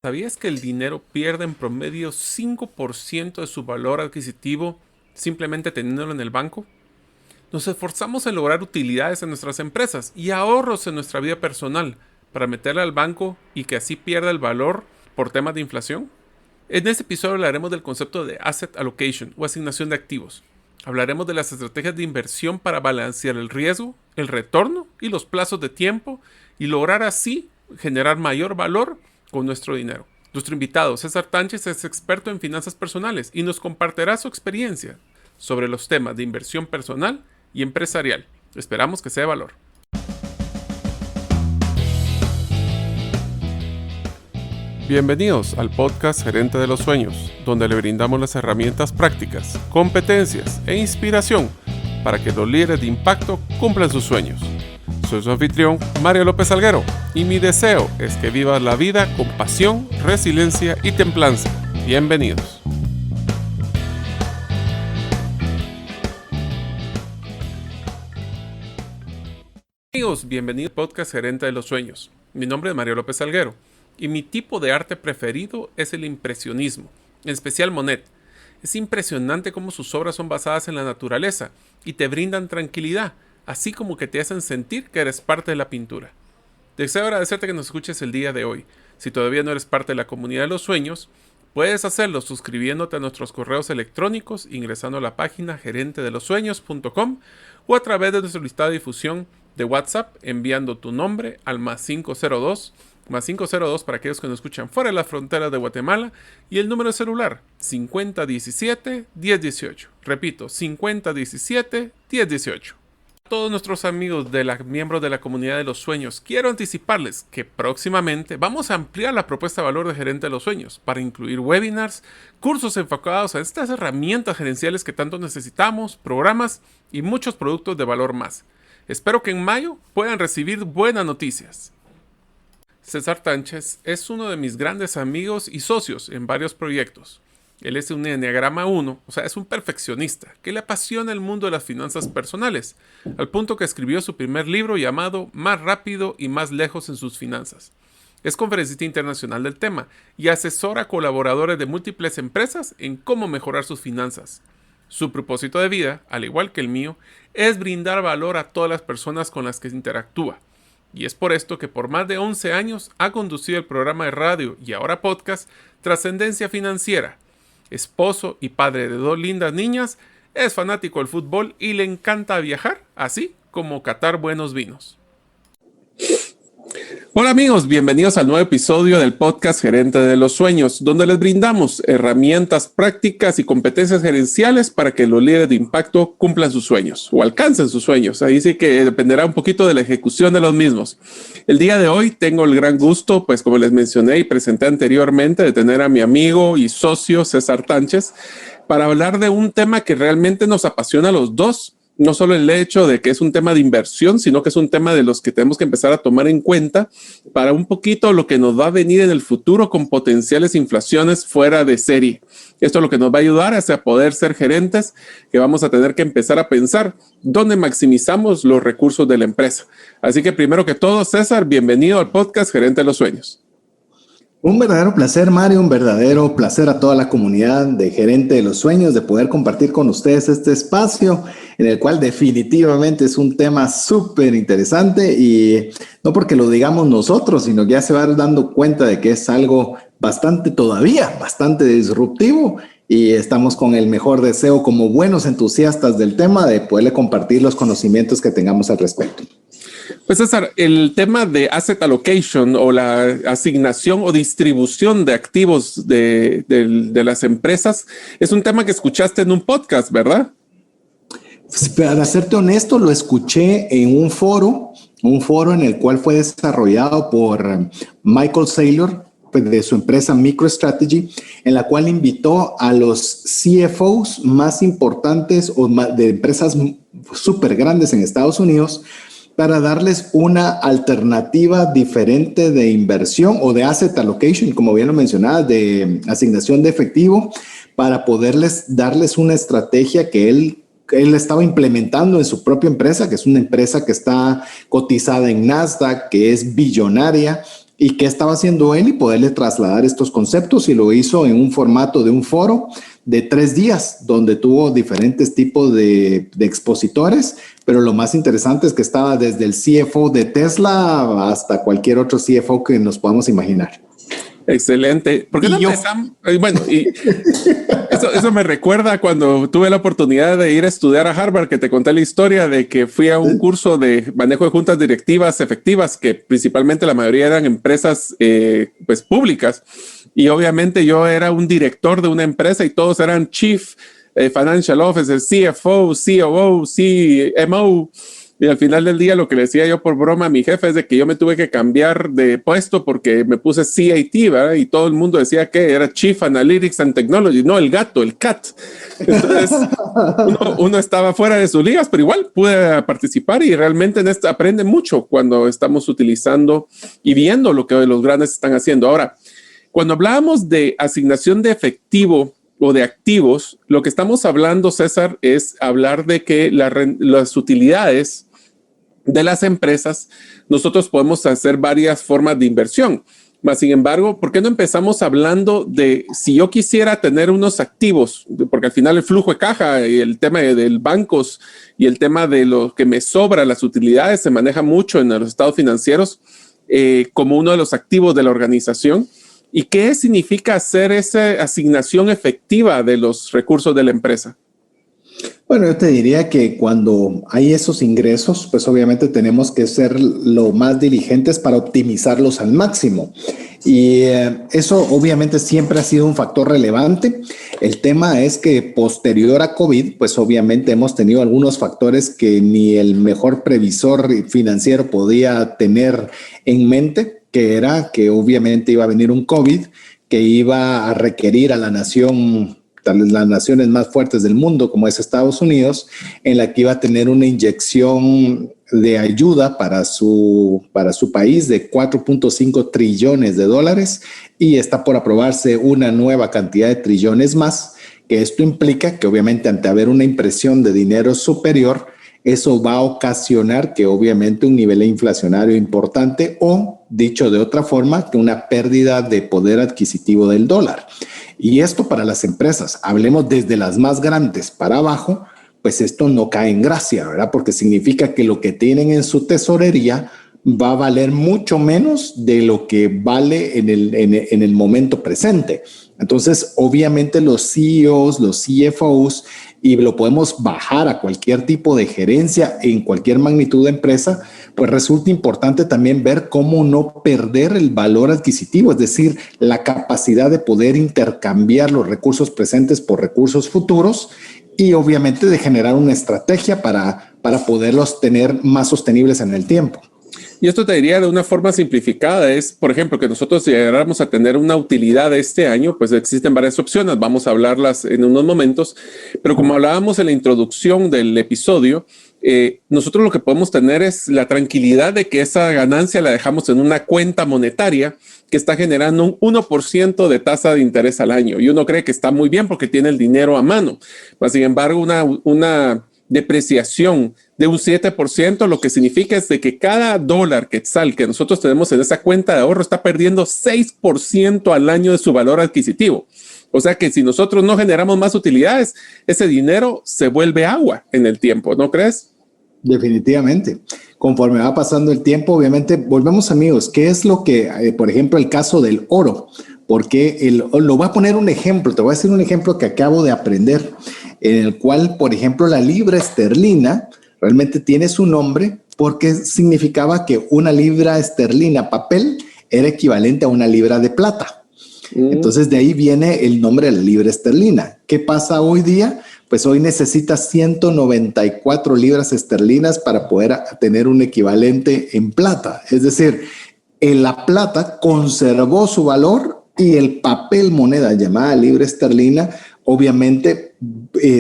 ¿Sabías que el dinero pierde en promedio 5% de su valor adquisitivo simplemente teniéndolo en el banco? Nos esforzamos en lograr utilidades en nuestras empresas y ahorros en nuestra vida personal para meterle al banco y que así pierda el valor por temas de inflación. En este episodio hablaremos del concepto de asset allocation o asignación de activos. Hablaremos de las estrategias de inversión para balancear el riesgo, el retorno y los plazos de tiempo y lograr así generar mayor valor con nuestro dinero. Nuestro invitado, César Tánchez, es experto en finanzas personales y nos compartirá su experiencia sobre los temas de inversión personal y empresarial. Esperamos que sea de valor. Bienvenidos al podcast Gerente de los Sueños, donde le brindamos las herramientas prácticas, competencias e inspiración para que los líderes de impacto cumplan sus sueños. Soy su anfitrión, Mario López Alguero, y mi deseo es que vivas la vida con pasión, resiliencia y templanza. Bienvenidos. Amigos, bienvenidos al podcast Gerente de los Sueños. Mi nombre es Mario López Alguero, y mi tipo de arte preferido es el impresionismo, en especial Monet. Es impresionante cómo sus obras son basadas en la naturaleza y te brindan tranquilidad, así como que te hacen sentir que eres parte de la pintura. Deseo agradecerte que nos escuches el día de hoy. Si todavía no eres parte de la comunidad de los sueños, puedes hacerlo suscribiéndote a nuestros correos electrónicos, ingresando a la página gerentedelosueños.com o a través de nuestro listado de difusión de WhatsApp, enviando tu nombre al +502 para aquellos que nos escuchan fuera de las fronteras de Guatemala, y el número de celular 5017-1018. Repito, 5017-1018. A todos nuestros amigos miembros de la comunidad de los sueños, quiero anticiparles que próximamente vamos a ampliar la propuesta de valor de Gerente de los Sueños para incluir webinars, cursos enfocados a estas herramientas gerenciales que tanto necesitamos, programas y muchos productos de valor más. Espero que en mayo puedan recibir buenas noticias. César Tánchez es uno de mis grandes amigos y socios en varios proyectos. Él es un Enneagrama 1, o sea, es un perfeccionista que le apasiona el mundo de las finanzas personales, al punto que escribió su primer libro llamado Más rápido y más lejos en sus finanzas. Es conferencista internacional del tema y asesora a colaboradores de múltiples empresas en cómo mejorar sus finanzas. Su propósito de vida, al igual que el mío, es brindar valor a todas las personas con las que interactúa. Y es por esto que por más de 11 años ha conducido el programa de radio y ahora podcast Trascendencia Financiera. Esposo y padre de 2 lindas niñas, es fanático del fútbol y le encanta viajar, así como catar buenos vinos. Hola amigos, bienvenidos al nuevo episodio del podcast Gerente de los Sueños, donde les brindamos herramientas prácticas y competencias gerenciales para que los líderes de impacto cumplan sus sueños o alcancen sus sueños. Ahí sí que dependerá un poquito de la ejecución de los mismos. El día de hoy tengo el gran gusto, pues como les mencioné y presenté anteriormente, de tener a mi amigo y socio César Tánchez para hablar de un tema que realmente nos apasiona a los dos. No solo el hecho de que es un tema de inversión, sino que es un tema de los que tenemos que empezar a tomar en cuenta para un poquito lo que nos va a venir en el futuro con potenciales inflaciones fuera de serie. Esto es lo que nos va a ayudar hacia poder ser gerentes, que vamos a tener que empezar a pensar dónde maximizamos los recursos de la empresa. Así que primero que todo, César, bienvenido al podcast Gerente de los Sueños. Un verdadero placer, Mario, un verdadero placer a toda la comunidad de Gerente de los Sueños de poder compartir con ustedes este espacio en el cual definitivamente es un tema súper interesante y no porque lo digamos nosotros, sino que ya se va dando cuenta de que es algo bastante disruptivo y estamos con el mejor deseo como buenos entusiastas del tema de poderle compartir los conocimientos que tengamos al respecto. Pues César, el tema de asset allocation o la asignación o distribución de activos de las empresas es un tema que escuchaste en un podcast, ¿verdad? Para serte honesto, lo escuché en un foro en el cual fue desarrollado por Michael Saylor, pues de su empresa MicroStrategy, en la cual invitó a los CFOs más importantes o de empresas súper grandes en Estados Unidos para darles una alternativa diferente de inversión o de asset allocation, como bien lo mencionaba, de asignación de efectivo, para darles una estrategia que él estaba implementando en su propia empresa, que es una empresa que está cotizada en Nasdaq, que es billonaria, y qué estaba haciendo él y poderle trasladar estos conceptos, y lo hizo en un formato de un foro de 3 días, donde tuvo diferentes tipos de expositores, pero lo más interesante es que estaba desde el CFO de Tesla hasta cualquier otro CFO que nos podamos imaginar. Excelente. ¿Por qué no empezamos? Bueno, y eso me recuerda cuando tuve la oportunidad de ir a estudiar a Harvard, que te conté la historia de que fui a un curso de manejo de juntas directivas efectivas, que principalmente la mayoría eran empresas pues públicas. Y obviamente yo era un director de una empresa y todos eran Chief Financial Officer, CFO, COO, CMO. Y al final del día lo que le decía yo por broma a mi jefe es de que yo me tuve que cambiar de puesto porque me puse CAT, ¿verdad? Y todo el mundo decía que era Chief Analytics and Technology, no el gato, el CAT. Entonces uno estaba fuera de sus ligas, pero igual pude participar y realmente en esto aprende mucho cuando estamos utilizando y viendo lo que los grandes están haciendo. Ahora, cuando hablábamos de asignación de efectivo o de activos, lo que estamos hablando, César, es hablar de que las utilidades de las empresas, nosotros podemos hacer varias formas de inversión. Mas, sin embargo, ¿por qué no empezamos hablando de si yo quisiera tener unos activos? Porque al final el flujo de caja y el tema de bancos y el tema de lo que me sobra, las utilidades, se maneja mucho en los estados financieros como uno de los activos de la organización. ¿Y qué significa hacer esa asignación efectiva de los recursos de la empresa? Bueno, yo te diría que cuando hay esos ingresos, pues obviamente tenemos que ser lo más diligentes para optimizarlos al máximo. Y eso obviamente siempre ha sido un factor relevante. El tema es que posterior a COVID, pues obviamente hemos tenido algunos factores que ni el mejor previsor financiero podía tener en mente, que era que obviamente iba a venir un COVID que iba a requerir a la nación, las naciones más fuertes del mundo, como es Estados Unidos, en la que iba a tener una inyección de ayuda para su país de 4.5 trillones de dólares, y está por aprobarse una nueva cantidad de trillones más, que esto implica que obviamente ante haber una impresión de dinero superior, eso va a ocasionar que obviamente un nivel inflacionario importante, o dicho de otra forma, que una pérdida de poder adquisitivo del dólar. Y esto para las empresas, hablemos desde las más grandes para abajo, pues esto no cae en gracia, ¿verdad? Porque significa que lo que tienen en su tesorería va a valer mucho menos de lo que vale en el momento presente. Entonces, obviamente los CEOs, los CFOs, y lo podemos bajar a cualquier tipo de gerencia en cualquier magnitud de empresa, pues resulta importante también ver cómo no perder el valor adquisitivo, es decir, la capacidad de poder intercambiar los recursos presentes por recursos futuros, y obviamente de generar una estrategia para poderlos tener más sostenibles en el tiempo. Y esto te diría de una forma simplificada, es, por ejemplo, que nosotros llegáramos a tener una utilidad este año, pues existen varias opciones, vamos a hablarlas en unos momentos, pero como hablábamos en la introducción del episodio, nosotros lo que podemos tener es la tranquilidad de que esa ganancia la dejamos en una cuenta monetaria que está generando un 1% de tasa de interés al año, y uno cree que está muy bien porque tiene el dinero a mano, mas sin embargo una depreciación de un 7%, lo que significa es de que cada dólar quetzal que nosotros tenemos en esa cuenta de ahorro está perdiendo 6% al año de su valor adquisitivo. O sea que si nosotros no generamos más utilidades, ese dinero se vuelve agua en el tiempo, ¿no crees? Definitivamente. Conforme va pasando el tiempo, obviamente, volvemos amigos, ¿qué es lo que, por ejemplo, el caso del oro? Porque lo voy a poner un ejemplo, te voy a decir un ejemplo que acabo de aprender, en el cual, por ejemplo, la libra esterlina realmente tiene su nombre porque significaba que una libra esterlina papel era equivalente a una libra de plata. Entonces de ahí viene el nombre de la libra esterlina. ¿Qué pasa hoy día? Pues hoy necesitas 194 libras esterlinas para poder tener un equivalente en plata. Es decir, la plata conservó su valor y el papel moneda llamada libra esterlina, obviamente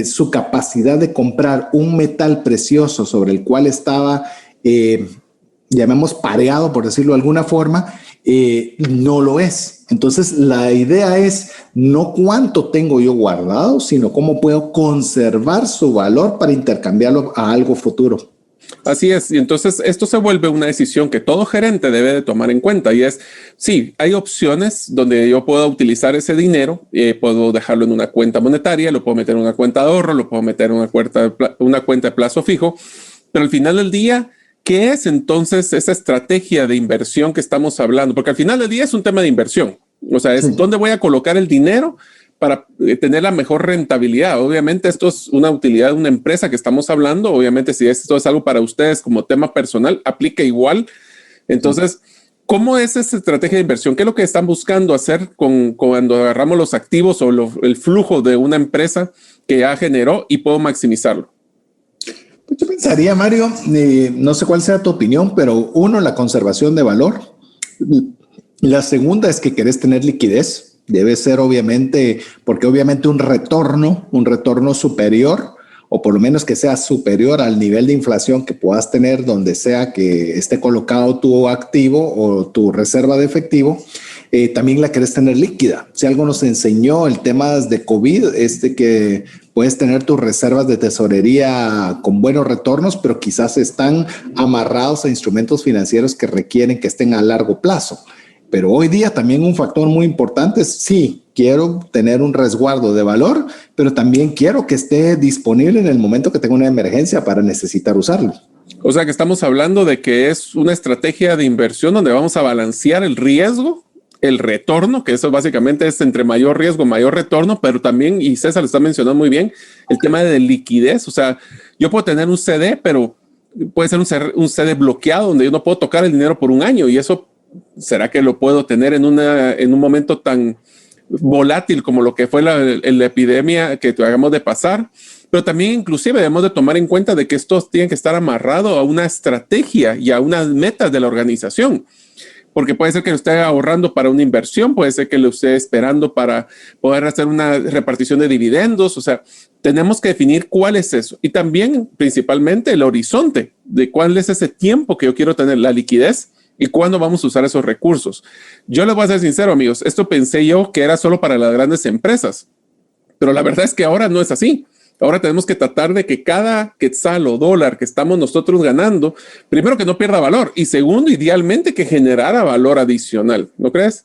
su capacidad de comprar un metal precioso sobre el cual estaba, llamemos pareado, por decirlo de alguna forma, no lo es. Entonces la idea es no cuánto tengo yo guardado, sino cómo puedo conservar su valor para intercambiarlo a algo futuro. Así es, y entonces esto se vuelve una decisión que todo gerente debe de tomar en cuenta y es, sí, hay opciones donde yo puedo utilizar ese dinero, puedo dejarlo en una cuenta monetaria, lo puedo meter en una cuenta de ahorro, lo puedo meter en una cuenta de plazo fijo, pero al final del día, ¿qué es entonces esa estrategia de inversión que estamos hablando? Porque al final del día es un tema de inversión, o sea, es dónde voy a colocar el dinero para tener la mejor rentabilidad. Obviamente esto es una utilidad de una empresa que estamos hablando. Obviamente si esto es algo para ustedes como tema personal, aplica igual. Entonces, ¿cómo es esa estrategia de inversión? ¿Qué es lo que están buscando hacer cuando agarramos los activos o el flujo de una empresa que ya generó y puedo maximizarlo? Pues yo pensaría, Mario, no sé cuál sea tu opinión, pero uno, la conservación de valor. La segunda es que querés tener liquidez. Debe ser obviamente, porque obviamente un retorno superior, o por lo menos que sea superior al nivel de inflación que puedas tener donde sea que esté colocado tu activo o tu reserva de efectivo, también la querés tener líquida. Si algo nos enseñó el tema de COVID, es de que puedes tener tus reservas de tesorería con buenos retornos, pero quizás están amarrados a instrumentos financieros que requieren que estén a largo plazo. Pero hoy día también un factor muy importante es, sí, quiero tener un resguardo de valor, pero también quiero que esté disponible en el momento que tenga una emergencia para necesitar usarlo. O sea que estamos hablando de que es una estrategia de inversión donde vamos a balancear el riesgo, el retorno, que eso básicamente es entre mayor riesgo, mayor retorno, pero también, y César lo está mencionando muy bien, el tema de liquidez. O sea, yo puedo tener un CD, pero puede ser un CD bloqueado donde yo no puedo tocar el dinero por un año y eso, ¿será que lo puedo tener en un momento tan volátil como lo que fue la epidemia que acabamos de pasar? Pero también inclusive debemos de tomar en cuenta de que estos tienen que estar amarrados a una estrategia y a unas metas de la organización. Porque puede ser que lo esté ahorrando para una inversión, puede ser que lo esté esperando para poder hacer una repartición de dividendos. O sea, tenemos que definir cuál es eso. Y también, principalmente, el horizonte de cuál es ese tiempo que yo quiero tener, la liquidez y cuándo vamos a usar esos recursos. Yo les voy a ser sincero, amigos, esto pensé yo que era solo para las grandes empresas, pero la verdad es que ahora no es así. Ahora tenemos que tratar de que cada quetzal o dólar que estamos nosotros ganando, primero que no pierda valor y segundo, idealmente que generara valor adicional. ¿No crees?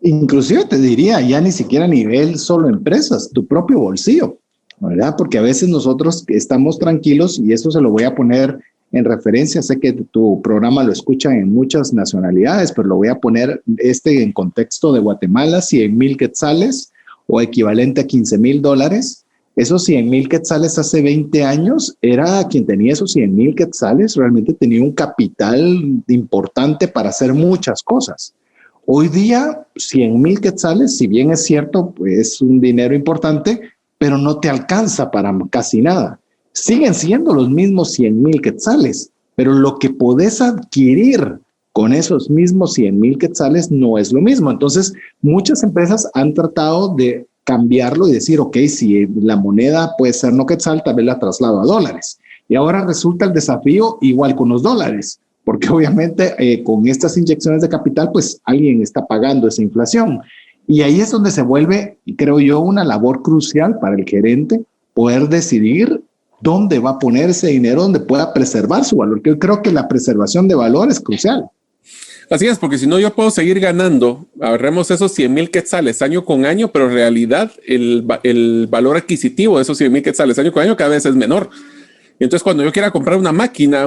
Inclusive te diría, ya ni siquiera a nivel solo empresas, tu propio bolsillo, ¿verdad? Porque a veces nosotros estamos tranquilos y eso se lo voy a poner en referencia. Sé que tu programa lo escuchan en muchas nacionalidades, pero lo voy a poner en contexto de Guatemala, 100,000 quetzales o equivalente a $15,000. Esos 100,000 quetzales hace 20 años, era quien tenía esos 100,000 quetzales, realmente tenía un capital importante para hacer muchas cosas. Hoy día, 100,000 quetzales, si bien es cierto, pues es un dinero importante, pero no te alcanza para casi nada. Siguen siendo los mismos 100,000 quetzales, pero lo que podés adquirir con esos mismos 100,000 quetzales no es lo mismo. Entonces, muchas empresas han tratado de cambiarlo y decir, ok, si la moneda puede ser no quetzal, tal vez la traslado a dólares. Y ahora resulta el desafío igual con los dólares, porque obviamente con estas inyecciones de capital, pues alguien está pagando esa inflación. Y ahí es donde se vuelve, creo yo, una labor crucial para el gerente poder decidir dónde va a poner ese dinero, donde pueda preservar su valor. Yo creo que la preservación de valor es crucial. Así es, porque si no yo puedo seguir ganando, agarremos esos 100,000 quetzales año con año, pero en realidad el valor adquisitivo de esos 100,000 quetzales año con año cada vez es menor. Entonces, cuando yo quiera comprar una máquina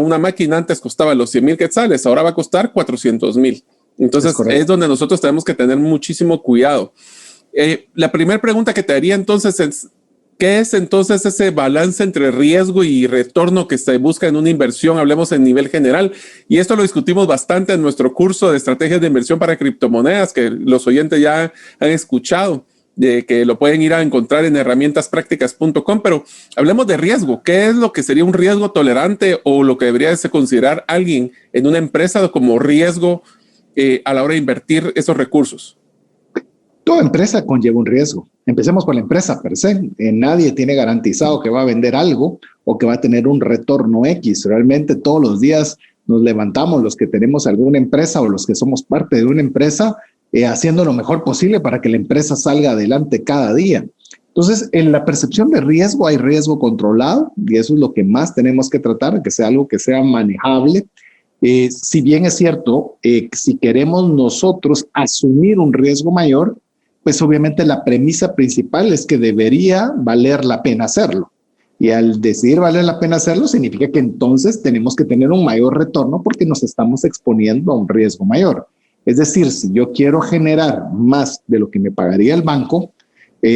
antes costaba los 100,000 quetzales, ahora va a costar 400,000. Entonces, es donde nosotros tenemos que tener muchísimo cuidado. La primera pregunta que te haría entonces es, ¿qué es entonces ese balance entre riesgo y retorno que se busca en una inversión? Hablemos en nivel general. Y esto lo discutimos bastante en nuestro curso de estrategias de inversión para criptomonedas, que los oyentes ya han escuchado, de que lo pueden ir a encontrar en herramientaspracticas.com, pero hablemos de riesgo. ¿Qué es lo que sería un riesgo tolerante o lo que debería considerar alguien en una empresa como riesgo a la hora de invertir esos recursos? Toda empresa conlleva un riesgo. Empecemos por la empresa per se. Nadie tiene garantizado que va a vender algo o que va a tener un retorno X. Realmente todos los días nos levantamos los que tenemos alguna empresa o los que somos parte de una empresa haciendo lo mejor posible para que la empresa salga adelante cada día. Entonces, en la percepción de riesgo hay riesgo controlado y eso es lo que más tenemos que tratar, que sea algo que sea manejable. Si bien es cierto, si queremos nosotros asumir un riesgo mayor, pues obviamente la premisa principal es que debería valer la pena hacerlo. Y al decidir valer la pena hacerlo, significa que entonces tenemos que tener un mayor retorno porque nos estamos exponiendo a un riesgo mayor. Es decir, si yo quiero generar más de lo que me pagaría el banco,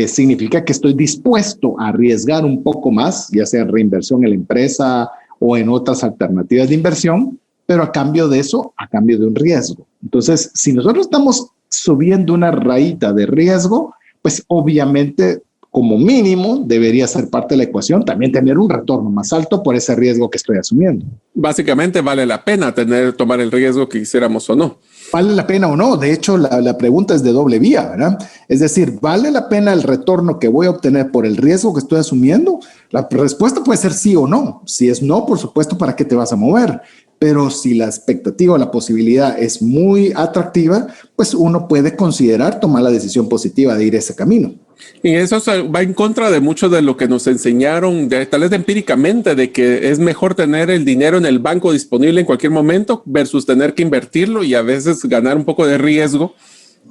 significa que estoy dispuesto a arriesgar un poco más, ya sea reinversión en la empresa o en otras alternativas de inversión, pero a cambio de eso, a cambio de un riesgo. Entonces, si nosotros estamos subiendo una rayita de riesgo, pues obviamente como mínimo debería ser parte de la ecuación también tener un retorno más alto por ese riesgo que estoy asumiendo. Básicamente vale la pena tomar el riesgo que quisiéramos o no. ¿Vale la pena o no? De hecho, la pregunta es de doble vía, ¿verdad? Es decir, ¿vale la pena el retorno que voy a obtener por el riesgo que estoy asumiendo? La respuesta puede ser sí o no. Si es no, por supuesto, ¿para qué te vas a mover? Pero si la expectativa o la posibilidad es muy atractiva, pues uno puede considerar tomar la decisión positiva de ir ese camino. Y eso va en contra de mucho de lo que nos enseñaron, tal vez empíricamente, de que es mejor tener el dinero en el banco disponible en cualquier momento versus tener que invertirlo y a veces ganar un poco de riesgo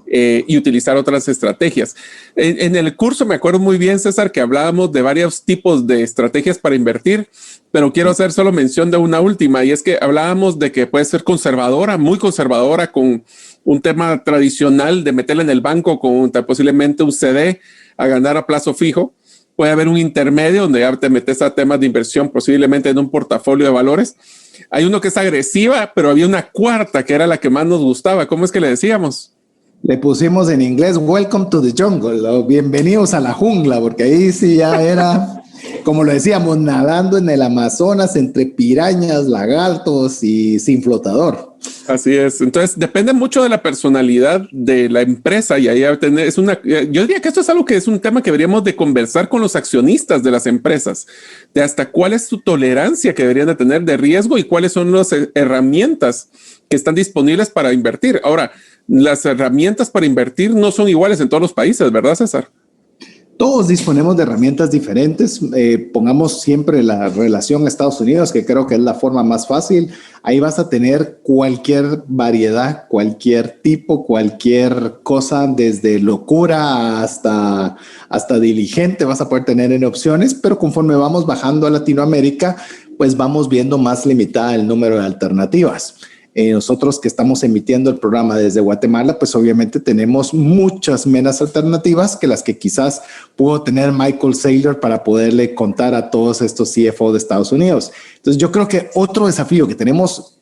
y utilizar otras estrategias. En el curso me acuerdo muy bien, César, que hablábamos de varios tipos de estrategias para invertir, pero quiero hacer solo mención de una última, y es que hablábamos de que puede ser conservadora, muy conservadora, con un tema tradicional de meterla en el banco con posiblemente un CD a ganar a plazo fijo. Puede haber un intermedio donde ya te metes a temas de inversión, posiblemente en un portafolio de valores. Hay uno que es agresiva, pero había una cuarta que era la que más nos gustaba. ¿Cómo es que le decíamos? Le pusimos en inglés Welcome to the Jungle, o bienvenidos a la jungla, porque ahí sí ya era, como lo decíamos, nadando en el Amazonas entre pirañas, lagartos y sin flotador. Así es. Entonces depende mucho de la personalidad de la empresa y ahí es una. Yo diría que esto es algo que es un tema que deberíamos de conversar con los accionistas de las empresas, de hasta cuál es su tolerancia que deberían de tener de riesgo y cuáles son las herramientas que están disponibles para invertir. Ahora, las herramientas para invertir no son iguales en todos los países, ¿verdad, César? Todos disponemos de herramientas diferentes. Pongamos siempre la relación a Estados Unidos, que creo que es la forma más fácil. Ahí vas a tener cualquier variedad, cualquier tipo, cualquier cosa, desde locura hasta diligente, vas a poder tener en opciones, pero conforme vamos bajando a Latinoamérica, pues vamos viendo más limitada el número de alternativas. Nosotros que estamos emitiendo el programa desde Guatemala, pues obviamente tenemos muchas menos alternativas que las que quizás pudo tener Michael Saylor para poderle contar a todos estos CFO de Estados Unidos. Entonces yo creo que otro desafío que tenemos,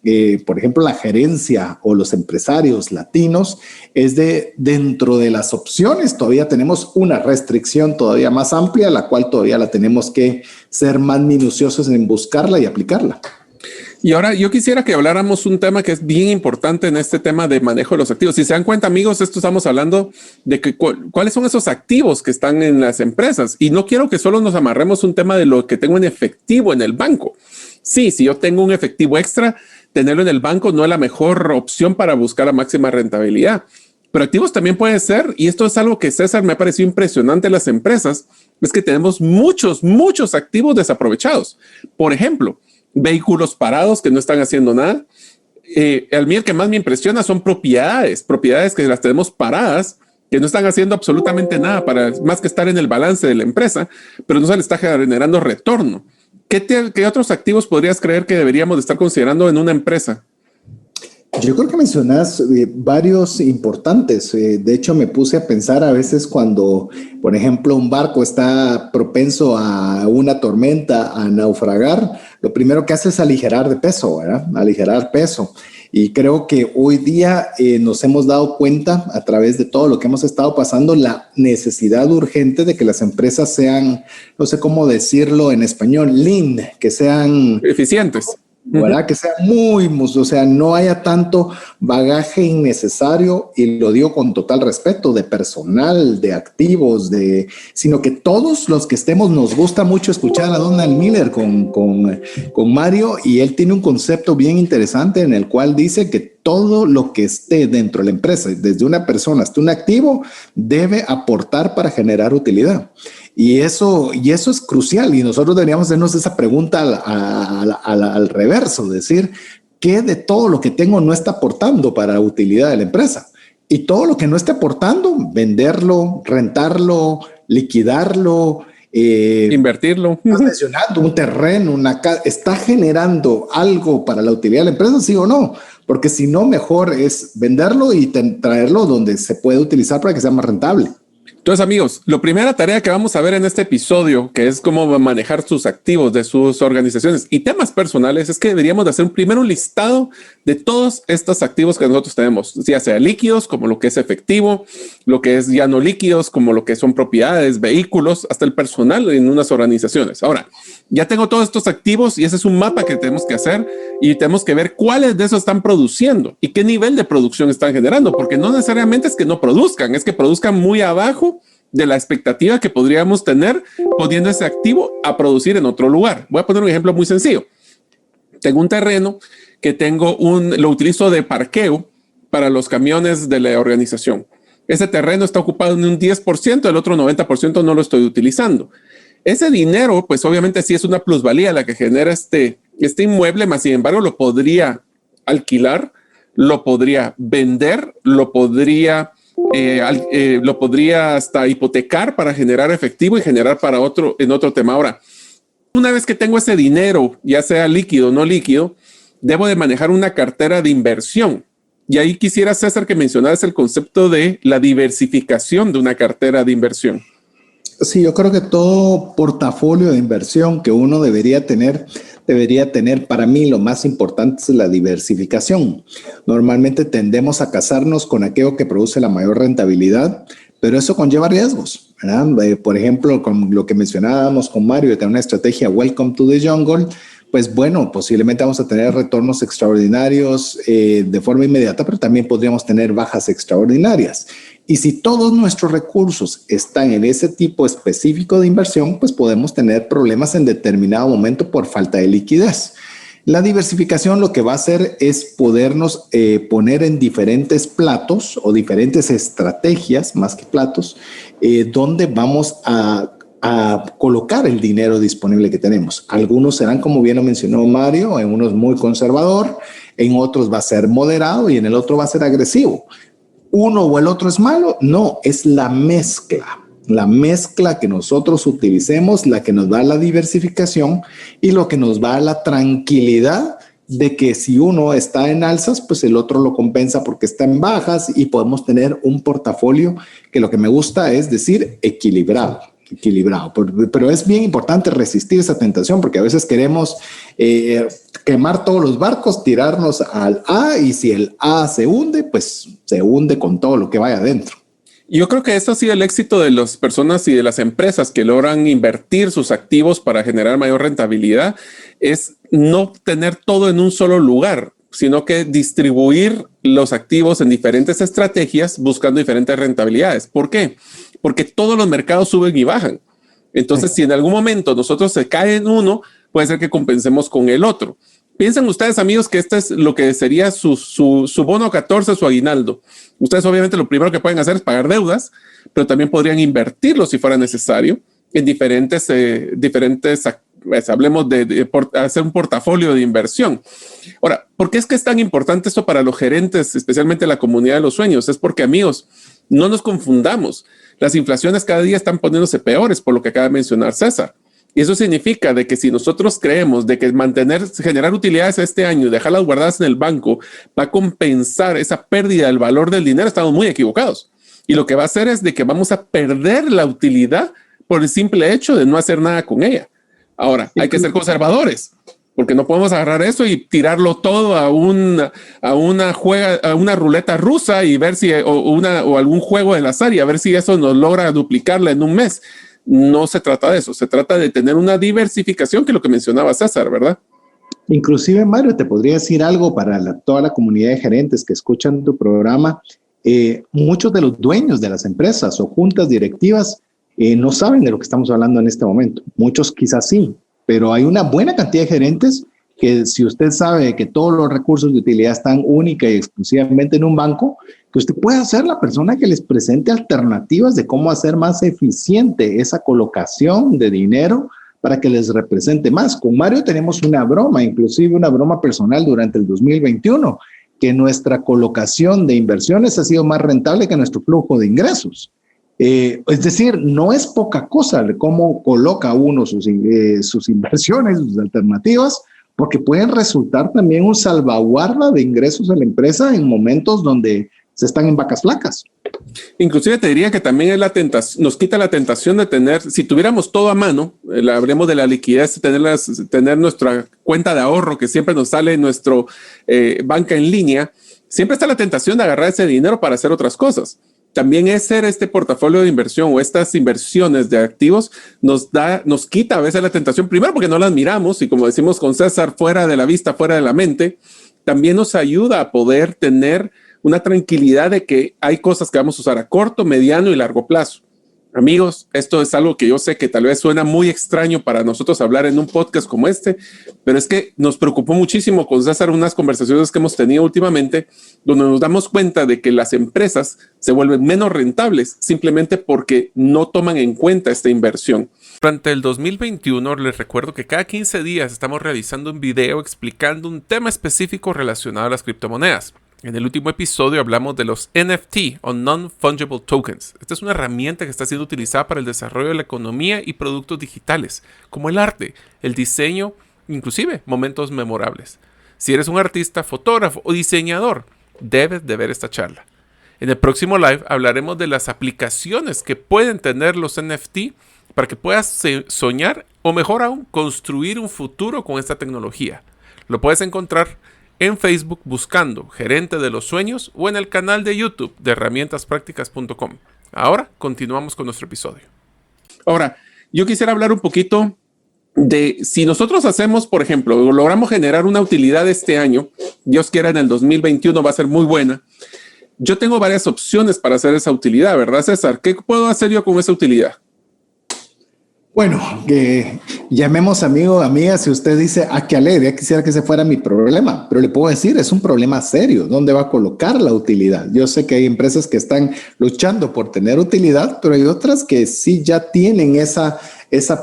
por ejemplo, la gerencia o los empresarios latinos, es dentro de las opciones todavía tenemos una restricción todavía más amplia, la cual todavía la tenemos que ser más minuciosos en buscarla y aplicarla. Y ahora yo quisiera que habláramos un tema que es bien importante en este tema de manejo de los activos. Si se dan cuenta, amigos, esto estamos hablando de que cuáles son esos activos que están en las empresas. Y no quiero que solo nos amarremos un tema de lo que tengo en efectivo en el banco. Sí, si yo tengo un efectivo extra, tenerlo en el banco no es la mejor opción para buscar la máxima rentabilidad. Pero activos también puede ser, y esto es algo que César me ha parecido impresionante en las empresas, es que tenemos muchos activos desaprovechados. Por ejemplo, vehículos parados que no están haciendo nada. A mí el que más me impresiona son propiedades que las tenemos paradas, que no están haciendo absolutamente nada para más que estar en el balance de la empresa, pero no se le está generando retorno. ¿Qué otros activos podrías creer que deberíamos de estar considerando en una empresa? Yo creo que mencionas varios importantes. De hecho, me puse a pensar a veces cuando, por ejemplo, un barco está propenso a una tormenta, a naufragar, lo primero que hace es aligerar de peso, ¿verdad? Aligerar peso. Y creo que hoy día nos hemos dado cuenta a través de todo lo que hemos estado pasando, la necesidad urgente de que las empresas sean, no sé cómo decirlo en español, lean, que sean eficientes. ¿Verdad? Que sea o sea, no haya tanto bagaje innecesario, y lo digo con total respeto, de personal, de activos, sino que todos los que estemos, nos gusta mucho escuchar a Donald Miller con Mario, y él tiene un concepto bien interesante en el cual dice que todo lo que esté dentro de la empresa, desde una persona hasta un activo, debe aportar para generar utilidad. Y eso es crucial. Y nosotros deberíamos hacernos esa pregunta al reverso, decir, ¿qué de todo lo que tengo no está aportando para la utilidad de la empresa? Y todo lo que no esté aportando, venderlo, rentarlo, liquidarlo, invertirlo. Estás mencionando un terreno, una casa, ¿está generando algo para la utilidad de la empresa, sí o no? Porque si no, mejor es venderlo y traerlo donde se puede utilizar para que sea más rentable. Entonces, amigos, la primera tarea que vamos a ver en este episodio, que es cómo manejar sus activos de sus organizaciones y temas personales, es que deberíamos de hacer primero un listado de todos estos activos que nosotros tenemos, ya sea líquidos, como lo que es efectivo, lo que es ya no líquidos, como lo que son propiedades, vehículos, hasta el personal en unas organizaciones. Ahora, ya tengo todos estos activos y ese es un mapa que tenemos que hacer y tenemos que ver cuáles de esos están produciendo y qué nivel de producción están generando, porque no necesariamente es que no produzcan, es que produzcan muy abajo de la expectativa que podríamos tener poniendo ese activo a producir en otro lugar. Voy a poner un ejemplo muy sencillo. Tengo un terreno que lo utilizo de parqueo para los camiones de la organización. Ese terreno está ocupado en un 10%, el otro 90% no lo estoy utilizando. Ese dinero, pues obviamente sí es una plusvalía la que genera este inmueble, más sin embargo lo podría alquilar, lo podría vender, lo podría hasta hipotecar para generar efectivo y generar en otro tema. Ahora, una vez que tengo ese dinero, ya sea líquido o no líquido, debo de manejar una cartera de inversión. Y ahí quisiera, César, que mencionaras el concepto de la diversificación de una cartera de inversión. Sí, yo creo que todo portafolio de inversión que uno debería tener, para mí lo más importante es la diversificación. Normalmente tendemos a casarnos con aquello que produce la mayor rentabilidad, pero eso conlleva riesgos, ¿verdad? Por ejemplo, con lo que mencionábamos con Mario, de tener una estrategia Welcome to the Jungle, pues bueno, posiblemente vamos a tener retornos extraordinarios de forma inmediata, pero también podríamos tener bajas extraordinarias. Y si todos nuestros recursos están en ese tipo específico de inversión, pues podemos tener problemas en determinado momento por falta de liquidez. La diversificación lo que va a hacer es podernos poner en diferentes platos o diferentes estrategias, más que platos, donde vamos a colocar el dinero disponible que tenemos. Algunos serán, como bien lo mencionó Mario, en unos muy conservador, en otros va a ser moderado y en el otro va a ser agresivo. ¿Uno o el otro es malo? No, es la mezcla que nosotros utilicemos, la que nos da la diversificación y lo que nos da la tranquilidad de que si uno está en alzas, pues el otro lo compensa porque está en bajas y podemos tener un portafolio que lo que me gusta es decir equilibrado. Pero es bien importante resistir esa tentación porque a veces queremos quemar todos los barcos, tirarnos al A y si el A se hunde, pues se hunde con todo lo que vaya adentro. Yo creo que esto ha sido el éxito de las personas y de las empresas que logran invertir sus activos para generar mayor rentabilidad, es no tener todo en un solo lugar, sino que distribuir los activos en diferentes estrategias buscando diferentes rentabilidades. ¿Por qué? Porque todos los mercados suben y bajan. Entonces, si en algún momento nosotros se cae en uno, puede ser que compensemos con el otro. Piensen ustedes, amigos, que este es lo que sería su bono 14, su aguinaldo. Ustedes obviamente lo primero que pueden hacer es pagar deudas, pero también podrían invertirlo si fuera necesario en diferentes pues, hablemos de hacer un portafolio de inversión. Ahora, ¿por qué es que es tan importante esto para los gerentes, especialmente la comunidad de los sueños? Es porque, amigos, no nos confundamos. Las inflaciones cada día están poniéndose peores, por lo que acaba de mencionar César. Y eso significa de que si nosotros creemos de que generar utilidades este año y dejarlas guardadas en el banco va a compensar esa pérdida del valor del dinero, estamos muy equivocados. Y lo que va a hacer es de que vamos a perder la utilidad por el simple hecho de no hacer nada con ella. Ahora, hay que ser conservadores, porque no podemos agarrar eso y tirarlo todo a una ruleta rusa y ver si, o algún juego del azar y a ver si eso nos logra duplicarla en un mes. No se trata de eso, se trata de tener una diversificación, que es lo que mencionaba César, ¿verdad? Inclusive, Mario, te podría decir algo para toda la comunidad de gerentes que escuchan tu programa. Muchos de los dueños de las empresas o juntas directivas no saben de lo que estamos hablando en este momento. Muchos quizás sí, pero hay una buena cantidad de gerentes que si usted sabe que todos los recursos de utilidad están única y exclusivamente en un banco, que usted pueda ser la persona que les presente alternativas de cómo hacer más eficiente esa colocación de dinero para que les represente más. Con Mario tenemos una broma, inclusive una broma personal durante el 2021, que nuestra colocación de inversiones ha sido más rentable que nuestro flujo de ingresos. Es decir, no es poca cosa cómo coloca uno sus inversiones, sus alternativas, porque pueden resultar también un salvaguarda de ingresos a la empresa en momentos donde se están en vacas flacas. Inclusive te diría que también es la tentación, nos quita la tentación de tener, si tuviéramos todo a mano, hablemos de la liquidez, tener nuestra cuenta de ahorro que siempre nos sale en nuestro banca en línea, siempre está la tentación de agarrar ese dinero para hacer otras cosas. También este portafolio de inversión o estas inversiones de activos nos quita a veces la tentación, primero porque no las miramos y como decimos con César, fuera de la vista, fuera de la mente, también nos ayuda a poder tener una tranquilidad de que hay cosas que vamos a usar a corto, mediano y largo plazo. Amigos, esto es algo que yo sé que tal vez suena muy extraño para nosotros hablar en un podcast como este, pero es que nos preocupó muchísimo con César unas conversaciones que hemos tenido últimamente, donde nos damos cuenta de que las empresas se vuelven menos rentables simplemente porque no toman en cuenta esta inversión. Durante el 2021 les recuerdo que cada 15 días estamos realizando un video explicando un tema específico relacionado a las criptomonedas. En el último episodio hablamos de los NFT o Non-Fungible Tokens. Esta es una herramienta que está siendo utilizada para el desarrollo de la economía y productos digitales, como el arte, el diseño, inclusive momentos memorables. Si eres un artista, fotógrafo o diseñador, debes de ver esta charla. En el próximo live hablaremos de las aplicaciones que pueden tener los NFT para que puedas soñar o mejor aún, construir un futuro con esta tecnología. Lo puedes encontrar en Facebook buscando Gerente de los Sueños o en el canal de YouTube de herramientaspracticas.com. Ahora continuamos con nuestro episodio. Ahora, yo quisiera hablar un poquito de si nosotros hacemos, por ejemplo, logramos generar una utilidad este año, Dios quiera en el 2021 va a ser muy buena. Yo tengo varias opciones para hacer esa utilidad, ¿verdad, César? ¿Qué puedo hacer yo con esa utilidad? Bueno, que llamemos amigo o amiga si usted dice, qué alegre, quisiera que ese fuera mi problema, pero le puedo decir, es un problema serio, ¿dónde va a colocar la utilidad? Yo sé que hay empresas que están luchando por tener utilidad, pero hay otras que sí ya tienen esa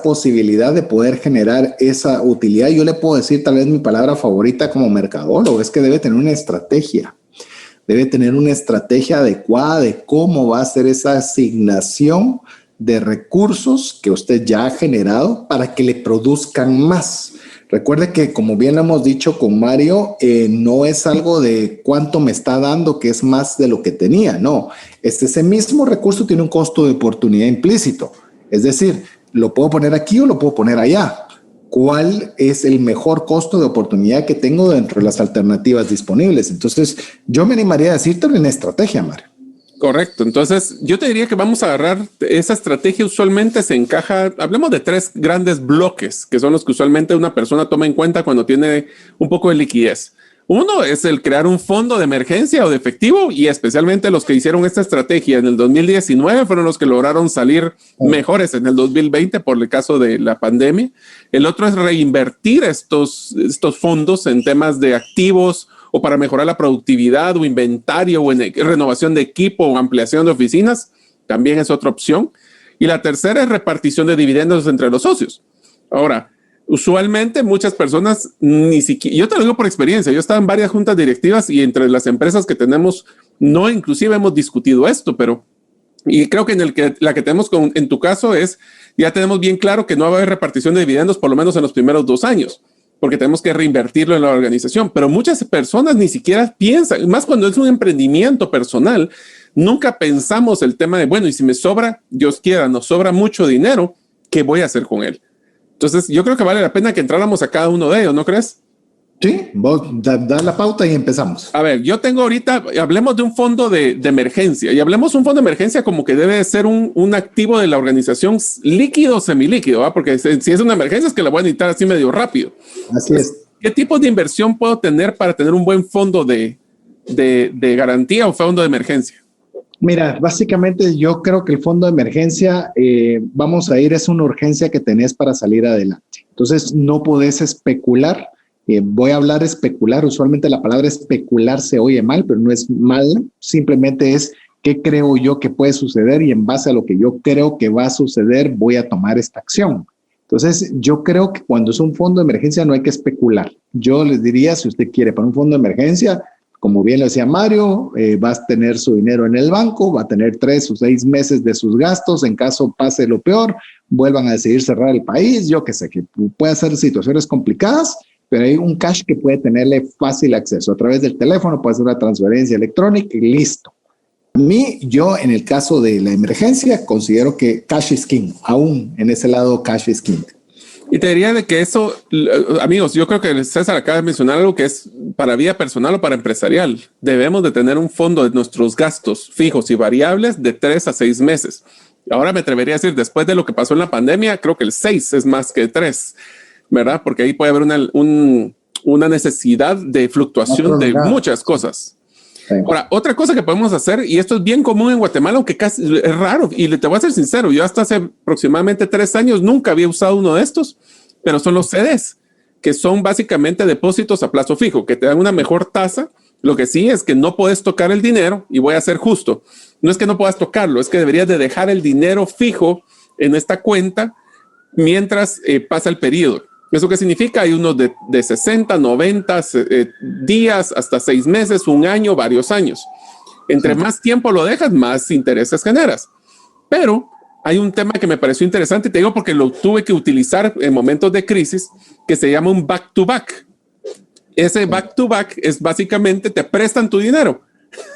posibilidad de poder generar esa utilidad. Yo le puedo decir, tal vez mi palabra favorita como mercadólogo, es que debe tener una estrategia. Debe tener una estrategia adecuada de cómo va a ser esa asignación de recursos que usted ya ha generado para que le produzcan más. Recuerde que, como bien hemos dicho con Mario, no es algo de cuánto me está dando, que es más de lo que tenía. No, ese mismo recurso tiene un costo de oportunidad implícito. Es decir, lo puedo poner aquí o lo puedo poner allá. ¿Cuál es el mejor costo de oportunidad que tengo dentro de las alternativas disponibles? Entonces, yo me animaría a decirte una estrategia, Mario. Correcto. Entonces, yo te diría que vamos a agarrar esa estrategia. Usualmente se encaja, hablemos de 3 grandes bloques, que son los que usualmente una persona toma en cuenta cuando tiene un poco de liquidez. Uno es el crear un fondo de emergencia o de efectivo, y especialmente los que hicieron esta estrategia en el 2019 fueron los que lograron salir mejores en el 2020 por el caso de la pandemia. El otro es reinvertir estos fondos en temas de activos o para mejorar la productividad o inventario o en renovación de equipo o ampliación de oficinas, también es otra opción. Y la tercera es repartición de dividendos entre los socios. Ahora, usualmente muchas personas ni siquiera, yo te lo digo por experiencia, yo he estado en varias juntas directivas y entre las empresas que tenemos, no inclusive hemos discutido esto, pero y creo que la que tenemos en tu caso es, ya tenemos bien claro que no va a haber repartición de dividendos por lo menos en los primeros 2 años. Porque tenemos que reinvertirlo en la organización. Pero muchas personas ni siquiera piensan, más cuando es un emprendimiento personal, nunca pensamos el tema de, bueno, y si me sobra, Dios quiera, nos sobra mucho dinero, ¿qué voy a hacer con él? Entonces, yo creo que vale la pena que entráramos a cada uno de ellos, ¿no crees? Sí, vos da la pauta y empezamos. A ver, yo tengo ahorita, hablemos de un fondo de emergencia y hablemos un fondo de emergencia como que debe ser un activo de la organización líquido o semilíquido, ¿verdad? Porque si es una emergencia es que la voy a necesitar así medio rápido. Así es. ¿Qué tipo de inversión puedo tener para tener un buen fondo de garantía o fondo de emergencia? Mira, básicamente yo creo que el fondo de emergencia, vamos a ir, es una urgencia que tenés para salir adelante. Entonces no podés especular Voy a hablar especular. Usualmente la palabra especular se oye mal, pero no es mala. Simplemente es qué creo yo que puede suceder y en base a lo que yo creo que va a suceder voy a tomar esta acción. Entonces, yo creo que cuando es un fondo de emergencia no hay que especular. Yo les diría, si usted quiere para un fondo de emergencia, como bien lo decía Mario, va a tener su dinero en el banco, va a tener 3 o 6 meses de sus gastos. En caso pase lo peor, vuelvan a decidir cerrar el país. Yo que sé, que puede ser situaciones complicadas, pero hay un cash que puede tenerle fácil acceso a través del teléfono, puede ser una transferencia electrónica y listo. A mí, yo en el caso de la emergencia, considero que cash is king, aún en ese lado cash is king. Y te diría de que eso, amigos, yo creo que César acaba de mencionar algo que es para vida personal o para empresarial. Debemos de tener un fondo de nuestros gastos fijos y variables de 3 a 6 meses. Ahora me atrevería a decir, después de lo que pasó en la pandemia, creo que el 6 es más que 3, ¿verdad? Porque ahí puede haber una necesidad de fluctuación de muchas cosas. Sí. Ahora, otra cosa que podemos hacer, y esto es bien común en Guatemala, aunque casi es raro, y te voy a ser sincero, yo hasta hace aproximadamente 3 años nunca había usado uno de estos, pero son los CDs, que son básicamente depósitos a plazo fijo, que te dan una mejor tasa. Lo que sí es que no puedes tocar el dinero, y voy a ser justo, no es que no puedas tocarlo, es que deberías de dejar el dinero fijo en esta cuenta mientras pasa el periodo. ¿Eso qué significa? Hay unos de 60, 90 días, hasta 6 meses, un año, varios años. Entre más tiempo lo dejas, más intereses generas. Pero hay un tema que me pareció interesante, te digo porque lo tuve que utilizar en momentos de crisis, que se llama un back-to-back. Ese back-to-back es básicamente te prestan tu dinero.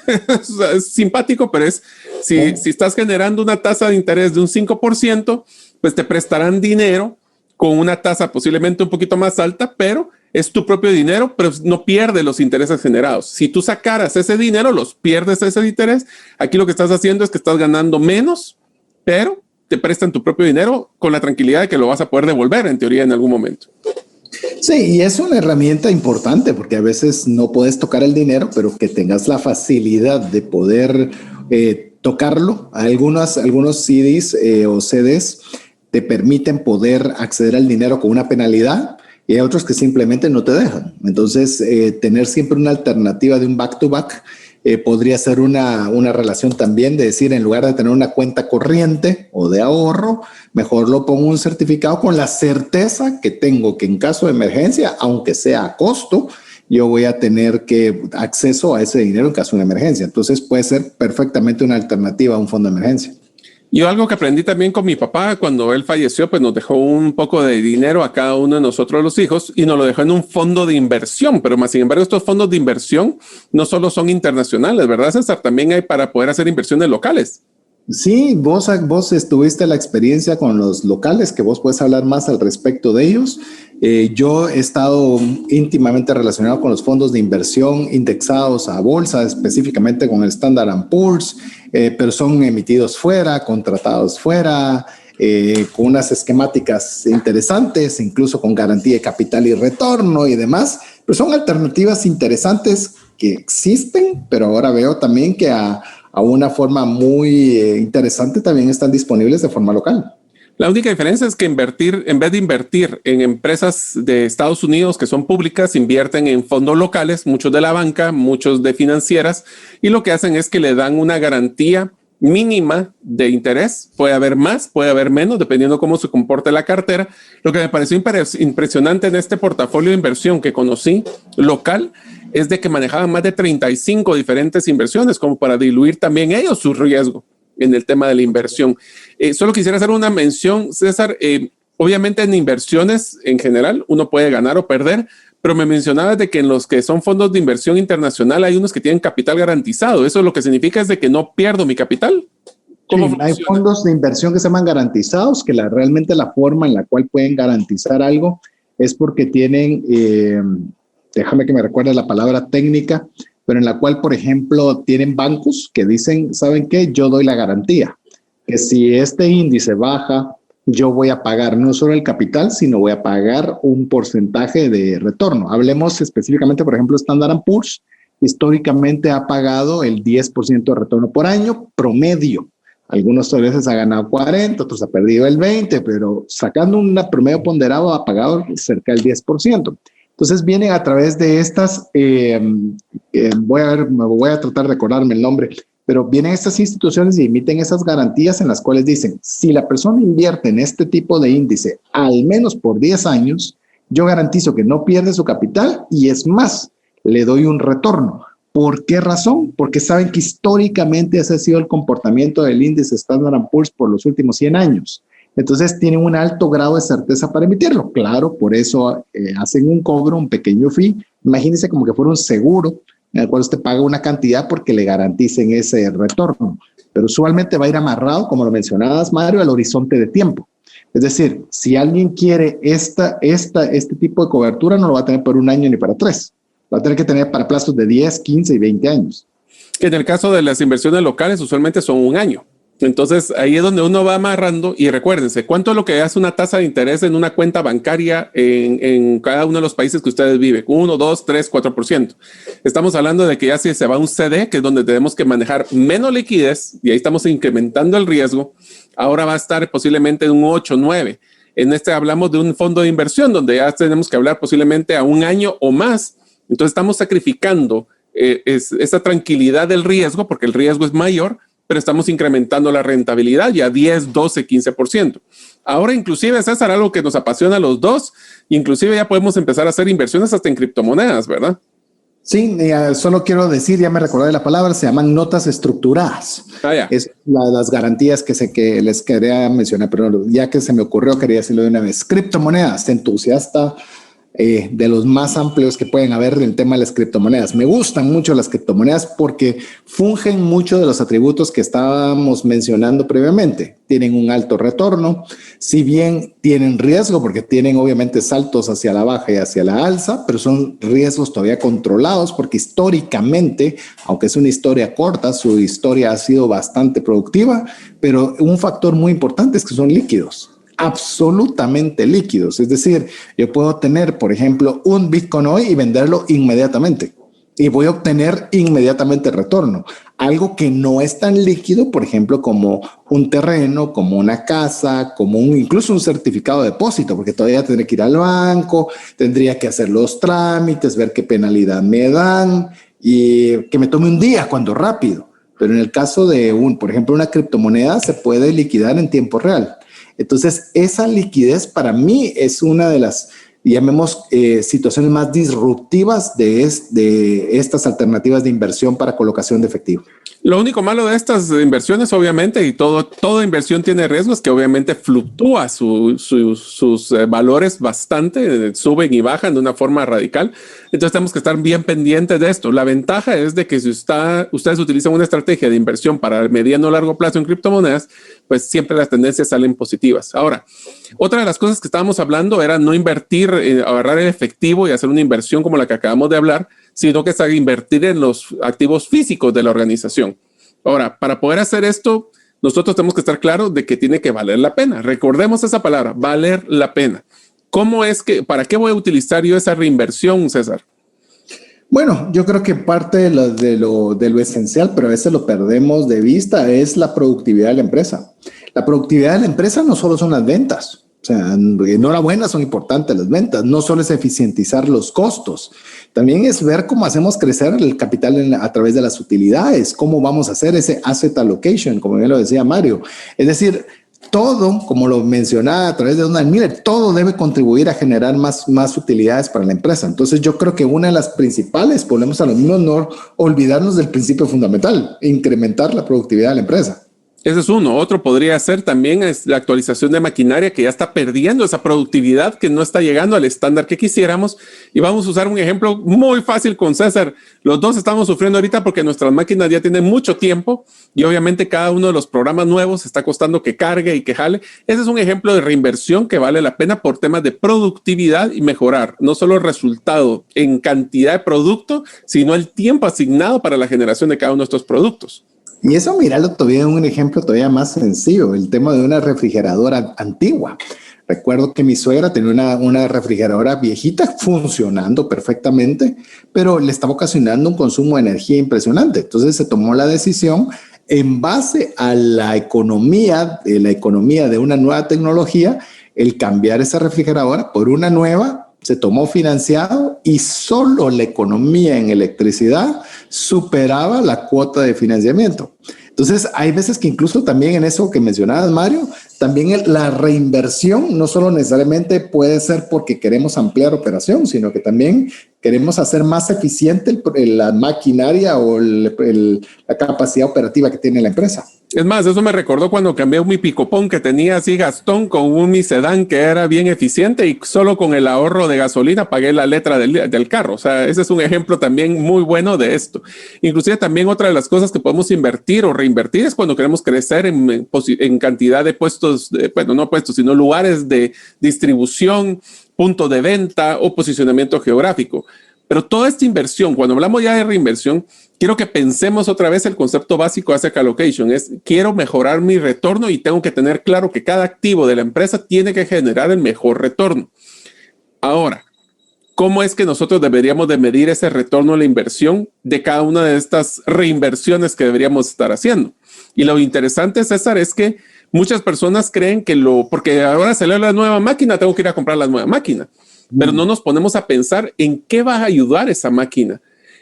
Es simpático, pero es si estás generando una tasa de interés de un 5%, pues te prestarán dinero con una tasa posiblemente un poquito más alta, pero es tu propio dinero, pero no pierde los intereses generados. Si tú sacaras ese dinero, los pierdes ese interés. Aquí lo que estás haciendo es que estás ganando menos, pero te prestan tu propio dinero con la tranquilidad de que lo vas a poder devolver en teoría en algún momento. Sí, y es una herramienta importante porque a veces no puedes tocar el dinero, pero que tengas la facilidad de poder tocarlo. Algunos CDs o CDs te permiten poder acceder al dinero con una penalidad y hay otros que simplemente no te dejan. Entonces, tener siempre una alternativa de un back-to-back podría ser una relación también de decir, en lugar de tener una cuenta corriente o de ahorro, mejor lo pongo un certificado con la certeza que tengo que en caso de emergencia, aunque sea a costo, yo voy a tener acceso a ese dinero en caso de emergencia. Entonces, puede ser perfectamente una alternativa a un fondo de emergencia. Yo algo que aprendí también con mi papá cuando él falleció, pues nos dejó un poco de dinero a cada uno de nosotros los hijos y nos lo dejó en un fondo de inversión, pero más sin embargo estos fondos de inversión no solo son internacionales, ¿verdad, César? También hay para poder hacer inversiones locales. Sí, vos tuviste la experiencia con los locales, que vos puedes hablar más al respecto de ellos. Yo he estado íntimamente relacionado con los fondos de inversión indexados a bolsa, específicamente con el Standard & Poor's, pero son emitidos fuera, contratados fuera, con unas esquemáticas interesantes, incluso con garantía de capital y retorno y demás. Pero son alternativas interesantes que existen, pero ahora veo también que a una forma muy interesante también están disponibles de forma local. La única diferencia es que en vez de invertir en empresas de Estados Unidos que son públicas, invierten en fondos locales, muchos de la banca, muchos de financieras, y lo que hacen es que le dan una garantía mínima de interés. Puede haber más, puede haber menos, dependiendo cómo se comporte la cartera. Lo que me pareció impresionante en este portafolio de inversión que conocí local es de que manejaban más de 35 diferentes inversiones, como para diluir también ellos su riesgo en el tema de la inversión. Solo quisiera hacer una mención, César. Obviamente en inversiones en general uno puede ganar o perder, pero me mencionabas de que en los que son fondos de inversión internacional hay unos que tienen capital garantizado. Eso lo que significa es de que no pierdo mi capital. ¿Cómo funciona? Hay fondos de inversión que se llaman garantizados, que realmente la forma en la cual pueden garantizar algo es porque tienen, déjame que me recuerde la palabra técnica, pero en la cual, por ejemplo, tienen bancos que dicen, ¿saben qué? Yo doy la garantía, que si este índice baja, yo voy a pagar no solo el capital, sino voy a pagar un porcentaje de retorno. Hablemos específicamente, por ejemplo, Standard & Poor's, históricamente ha pagado el 10% de retorno por año promedio. Algunos a veces ha ganado 40, otros ha perdido el 20, pero sacando un promedio ponderado ha pagado cerca del 10%. Entonces vienen a través de estas, voy a tratar de recordarme el nombre, pero vienen estas instituciones y emiten esas garantías en las cuales dicen, si la persona invierte en este tipo de índice al menos por 10 años, yo garantizo que no pierde su capital y es más, le doy un retorno. ¿Por qué razón? Porque saben que históricamente ese ha sido el comportamiento del índice Standard & Poor's por los últimos 100 años. Entonces tienen un alto grado de certeza para emitirlo. Claro, por eso hacen un cobro, un pequeño fee. Imagínense como que fuera un seguro en el cual usted paga una cantidad porque le garanticen ese retorno. Pero usualmente va a ir amarrado, como lo mencionabas, Mario, al horizonte de tiempo. Es decir, si alguien quiere este tipo de cobertura, no lo va a tener por un año ni para 3. Va a tener que tener para plazos de 10, 15 y 20 años. Que en el caso de las inversiones locales usualmente son un año. Entonces ahí es donde uno va amarrando y recuérdense, ¿cuánto es lo que hace una tasa de interés en una cuenta bancaria en cada uno de los países que ustedes viven? 1, 2, 3, 4%. Estamos hablando de que ya si se va a un CD, que es donde tenemos que manejar menos liquidez y ahí estamos incrementando el riesgo, ahora va a estar posiblemente en un 8, 9. En este hablamos de un fondo de inversión donde ya tenemos que hablar posiblemente a un año o más. Entonces estamos sacrificando esa tranquilidad del riesgo porque el riesgo es mayor, pero estamos incrementando la rentabilidad ya 10, 12, 15%. Ahora inclusive, César, algo que nos apasiona a los dos, inclusive ya podemos empezar a hacer inversiones hasta en criptomonedas, ¿verdad? Sí, solo quiero decir, ya me recordé la palabra, se llaman notas estructuradas. Es las garantías que les quería mencionar, pero ya que se me ocurrió, quería decirlo de una vez. Criptomonedas, entusiasta de los más amplios que pueden haber del tema de las criptomonedas. Me gustan mucho las criptomonedas porque fungen mucho de los atributos que estábamos mencionando previamente. Tienen un alto retorno, si bien tienen riesgo porque tienen obviamente saltos hacia la baja y hacia la alza, pero son riesgos todavía controlados porque históricamente, aunque es una historia corta, su historia ha sido bastante productiva, pero un factor muy importante es que son líquidos. Absolutamente líquidos. Es decir, yo puedo tener, por ejemplo, un Bitcoin hoy y venderlo inmediatamente y voy a obtener inmediatamente retorno. Algo que no es tan líquido, por ejemplo, como un terreno, como una casa, como incluso un certificado de depósito, porque todavía tendré que ir al banco, tendría que hacer los trámites, ver qué penalidad me dan y que me tome un día cuando rápido. Pero en el caso de por ejemplo, una criptomoneda se puede liquidar en tiempo real. Entonces, esa liquidez para mí es una de las, llamemos, situaciones más disruptivas de estas alternativas de inversión para colocación de efectivo. Lo único malo de estas inversiones, obviamente, y toda inversión tiene riesgos, que obviamente fluctúa sus valores bastante, suben y bajan de una forma radical. Entonces tenemos que estar bien pendientes de esto. La ventaja es de que si ustedes utilizan una estrategia de inversión para mediano o largo plazo en criptomonedas, pues siempre las tendencias salen positivas. Ahora, otra de las cosas que estábamos hablando era no invertir, agarrar el efectivo y hacer una inversión como la que acabamos de hablar, sino que es invertir en los activos físicos de la organización. Ahora, para poder hacer esto, nosotros tenemos que estar claros de que tiene que valer la pena. Recordemos esa palabra, valer la pena. ¿Para qué voy a utilizar yo esa reinversión, César? Bueno, yo creo que parte de lo esencial, pero a veces lo perdemos de vista, es la productividad de la empresa. La productividad de la empresa no solo son las ventas. O sea, enhorabuena, son importantes las ventas. No solo es eficientizar los costos, también es ver cómo hacemos crecer el capital a través de las utilidades, cómo vamos a hacer ese asset allocation, como bien lo decía Mario. Es decir, todo, como lo mencionaba a través de Donald Miller, todo debe contribuir a generar más utilidades para la empresa. Entonces yo creo que una de las principales, volvemos a lo mismo, no olvidarnos del principio fundamental, incrementar la productividad de la empresa. Ese es uno. Otro podría ser también es la actualización de maquinaria que ya está perdiendo esa productividad, que no está llegando al estándar que quisiéramos. Y vamos a usar un ejemplo muy fácil con César. Los dos estamos sufriendo ahorita porque nuestras máquinas ya tienen mucho tiempo y obviamente cada uno de los programas nuevos está costando que cargue y que jale. Ese es un ejemplo de reinversión que vale la pena por temas de productividad y mejorar no solo el resultado en cantidad de producto, sino el tiempo asignado para la generación de cada uno de estos productos. Y eso, míralo todavía en un ejemplo todavía más sencillo, el tema de una refrigeradora antigua. Recuerdo que mi suegra tenía una refrigeradora viejita funcionando perfectamente, pero le estaba ocasionando un consumo de energía impresionante. Entonces se tomó la decisión en base a la economía de una nueva tecnología, el cambiar esa refrigeradora por una nueva se tomó financiado y solo la economía en electricidad superaba la cuota de financiamiento. Entonces, hay veces que incluso también en eso que mencionabas, Mario, también la reinversión no solo necesariamente puede ser porque queremos ampliar operación, sino que también queremos hacer más eficiente la maquinaria o la capacidad operativa que tiene la empresa. Es más, eso me recordó cuando cambié mi Picopón que tenía así Gastón con un Mi Sedán que era bien eficiente y solo con el ahorro de gasolina pagué la letra del carro. O sea, ese es un ejemplo también muy bueno de esto. Inclusive también otra de las cosas que podemos invertir o reinvertir es cuando queremos crecer en cantidad de puestos, bueno, no puestos, sino lugares de distribución, punto de venta o posicionamiento geográfico. Pero toda esta inversión, cuando hablamos ya de reinversión, quiero que pensemos otra vez el concepto básico de asset allocation. Es, quiero mejorar mi retorno y tengo que tener claro que cada activo de la empresa tiene que generar el mejor retorno. Ahora, ¿cómo es que nosotros deberíamos de medir ese retorno a la inversión de cada una de estas reinversiones que deberíamos estar haciendo? Y lo interesante, César, es que muchas personas creen que porque ahora salió la nueva máquina, tengo que ir a comprar la nueva máquina. Pero no nos ponemos a pensar en qué va a ayudar esa máquina.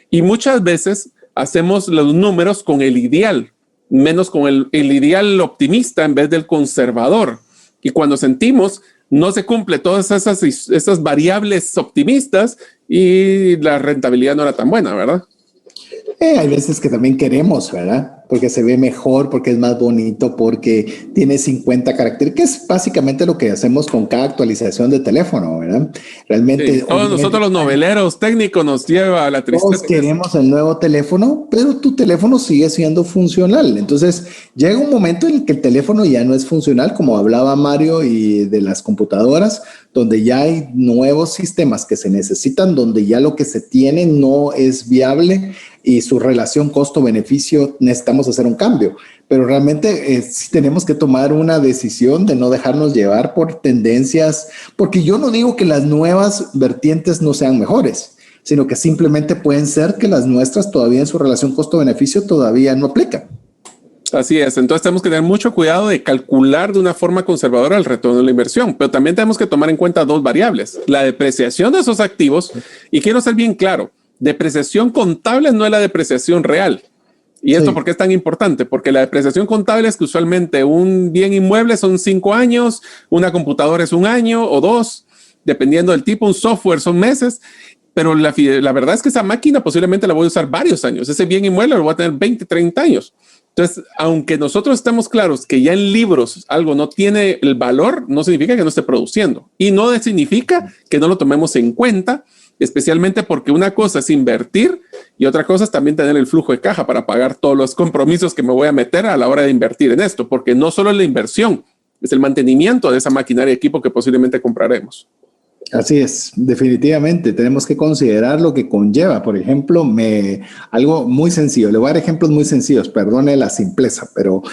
Y muchas veces hacemos los números con el ideal, menos con el ideal optimista en vez del conservador. Y cuando sentimos no se cumple todas esas variables optimistas y la rentabilidad no era tan buena, ¿verdad? Hay veces que también queremos, ¿verdad? Porque se ve mejor, porque es más bonito, porque tiene 50 caracteres, que es básicamente lo que hacemos con cada actualización de teléfono, ¿verdad? Realmente. Sí, todos nosotros los noveleros técnicos nos lleva a la tristeza. Todos queremos el nuevo teléfono, pero tu teléfono sigue siendo funcional. Entonces llega un momento en el que el teléfono ya no es funcional, como hablaba Mario y de las computadoras, donde ya hay nuevos sistemas que se necesitan, donde ya lo que se tiene no es viable y su relación costo-beneficio necesitamos hacer un cambio. Pero realmente sí tenemos que tomar una decisión de no dejarnos llevar por tendencias, porque yo no digo que las nuevas vertientes no sean mejores, sino que simplemente pueden ser que las nuestras todavía en su relación costo-beneficio todavía no aplican. Así es, entonces tenemos que tener mucho cuidado de calcular de una forma conservadora el retorno de la inversión, pero también tenemos que tomar en cuenta dos variables, la depreciación de esos activos, y quiero ser bien claro, depreciación contable no es la depreciación real. ¿Y esto por qué es tan importante? Porque la depreciación contable es que usualmente un bien inmueble son 5 años, una computadora es 1 año o 2, dependiendo del tipo, un software son meses, pero la verdad es que esa máquina posiblemente la voy a usar varios años, ese bien inmueble lo voy a tener 20, 30 años. Entonces, aunque nosotros estemos claros que ya en libros algo no tiene el valor, no significa que no esté produciendo. Y no significa que no lo tomemos en cuenta, especialmente porque una cosa es invertir y otra cosa es también tener el flujo de caja para pagar todos los compromisos que me voy a meter a la hora de invertir en esto, porque no solo es la inversión, es el mantenimiento de esa maquinaria y equipo que posiblemente compraremos. Así es, definitivamente tenemos que considerar lo que conlleva. Por ejemplo, algo muy sencillo, le voy a dar ejemplos muy sencillos, perdone la simpleza, pero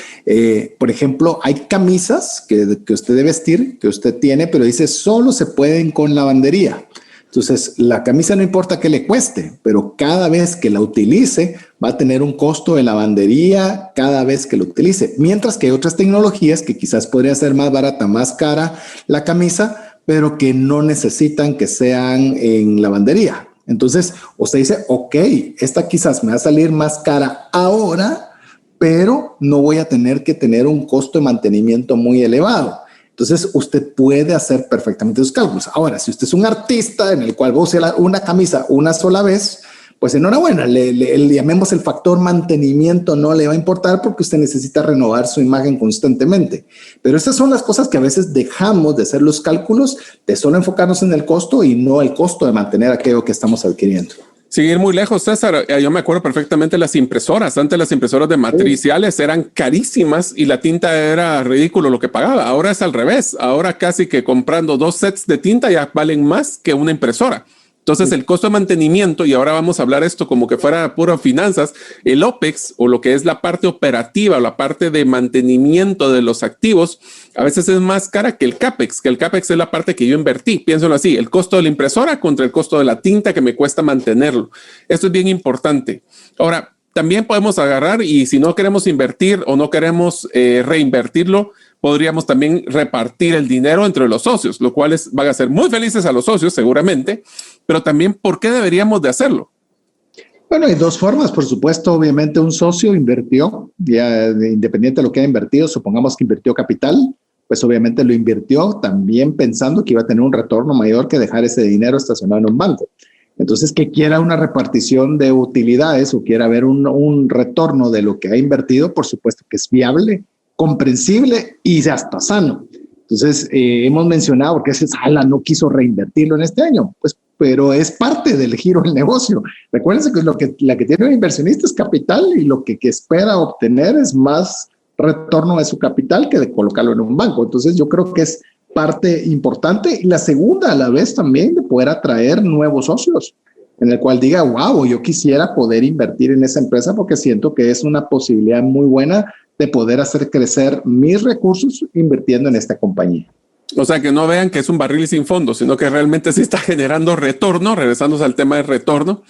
por ejemplo, hay camisas que usted debe vestir, que usted tiene, pero dice solo se pueden con lavandería. Entonces, la camisa no importa que le cueste, pero cada vez que la utilice va a tener un costo de lavandería cada vez que lo utilice. Mientras que hay otras tecnologías que quizás podría ser más barata, más cara la camisa, pero que no necesitan que sean en lavandería. Entonces, usted dice, ok, esta quizás me va a salir más cara ahora, pero no voy a tener que tener un costo de mantenimiento muy elevado. Entonces, usted puede hacer perfectamente sus cálculos. Ahora, si usted es un artista en el cual va a usar una camisa una sola vez, pues enhorabuena, le llamemos el factor mantenimiento, no le va a importar porque usted necesita renovar su imagen constantemente. Pero estas son las cosas que a veces dejamos de hacer los cálculos, de solo enfocarnos en el costo y no el costo de mantener aquello que estamos adquiriendo. Sin ir muy lejos, César, yo me acuerdo perfectamente de las impresoras. Antes las impresoras de matriciales eran carísimas y la tinta era ridículo lo que pagaba. Ahora es al revés. Ahora casi que comprando 2 sets de tinta ya valen más que una impresora. Entonces el costo de mantenimiento, y ahora vamos a hablar esto como que fuera puro finanzas, el OPEX o lo que es la parte operativa o la parte de mantenimiento de los activos, a veces es más cara que el CAPEX es la parte que yo invertí. Piénsalo así, el costo de la impresora contra el costo de la tinta que me cuesta mantenerlo. Esto es bien importante. Ahora, también podemos agarrar y si no queremos invertir o no queremos reinvertirlo, podríamos también repartir el dinero entre los socios, lo cual van a hacer muy felices a los socios seguramente, pero también ¿por qué deberíamos de hacerlo? Bueno, hay dos formas, por supuesto. Obviamente un socio invirtió, ya independiente de lo que haya invertido, supongamos que invirtió capital, pues obviamente lo invirtió también pensando que iba a tener un retorno mayor que dejar ese dinero estacionado en un banco. Entonces, que quiera una repartición de utilidades o quiera ver un retorno de lo que ha invertido, por supuesto que es viable, comprensible y hasta sano. Entonces, hemos mencionado, porque ese Sala no quiso reinvertirlo en este año, pues, pero es parte del giro del negocio. Recuérdense que la que tiene un inversionista es capital y lo que espera obtener es más retorno de su capital que de colocarlo en un banco. Entonces, yo creo que es parte importante. Y la segunda, a la vez, también de poder atraer nuevos socios, en el cual diga, wow, yo quisiera poder invertir en esa empresa porque siento que es una posibilidad muy buena de poder hacer crecer mis recursos invirtiendo en esta compañía. O sea, que no vean que es un barril sin fondo, sino que realmente sí está generando retorno, regresándose al tema de retorno.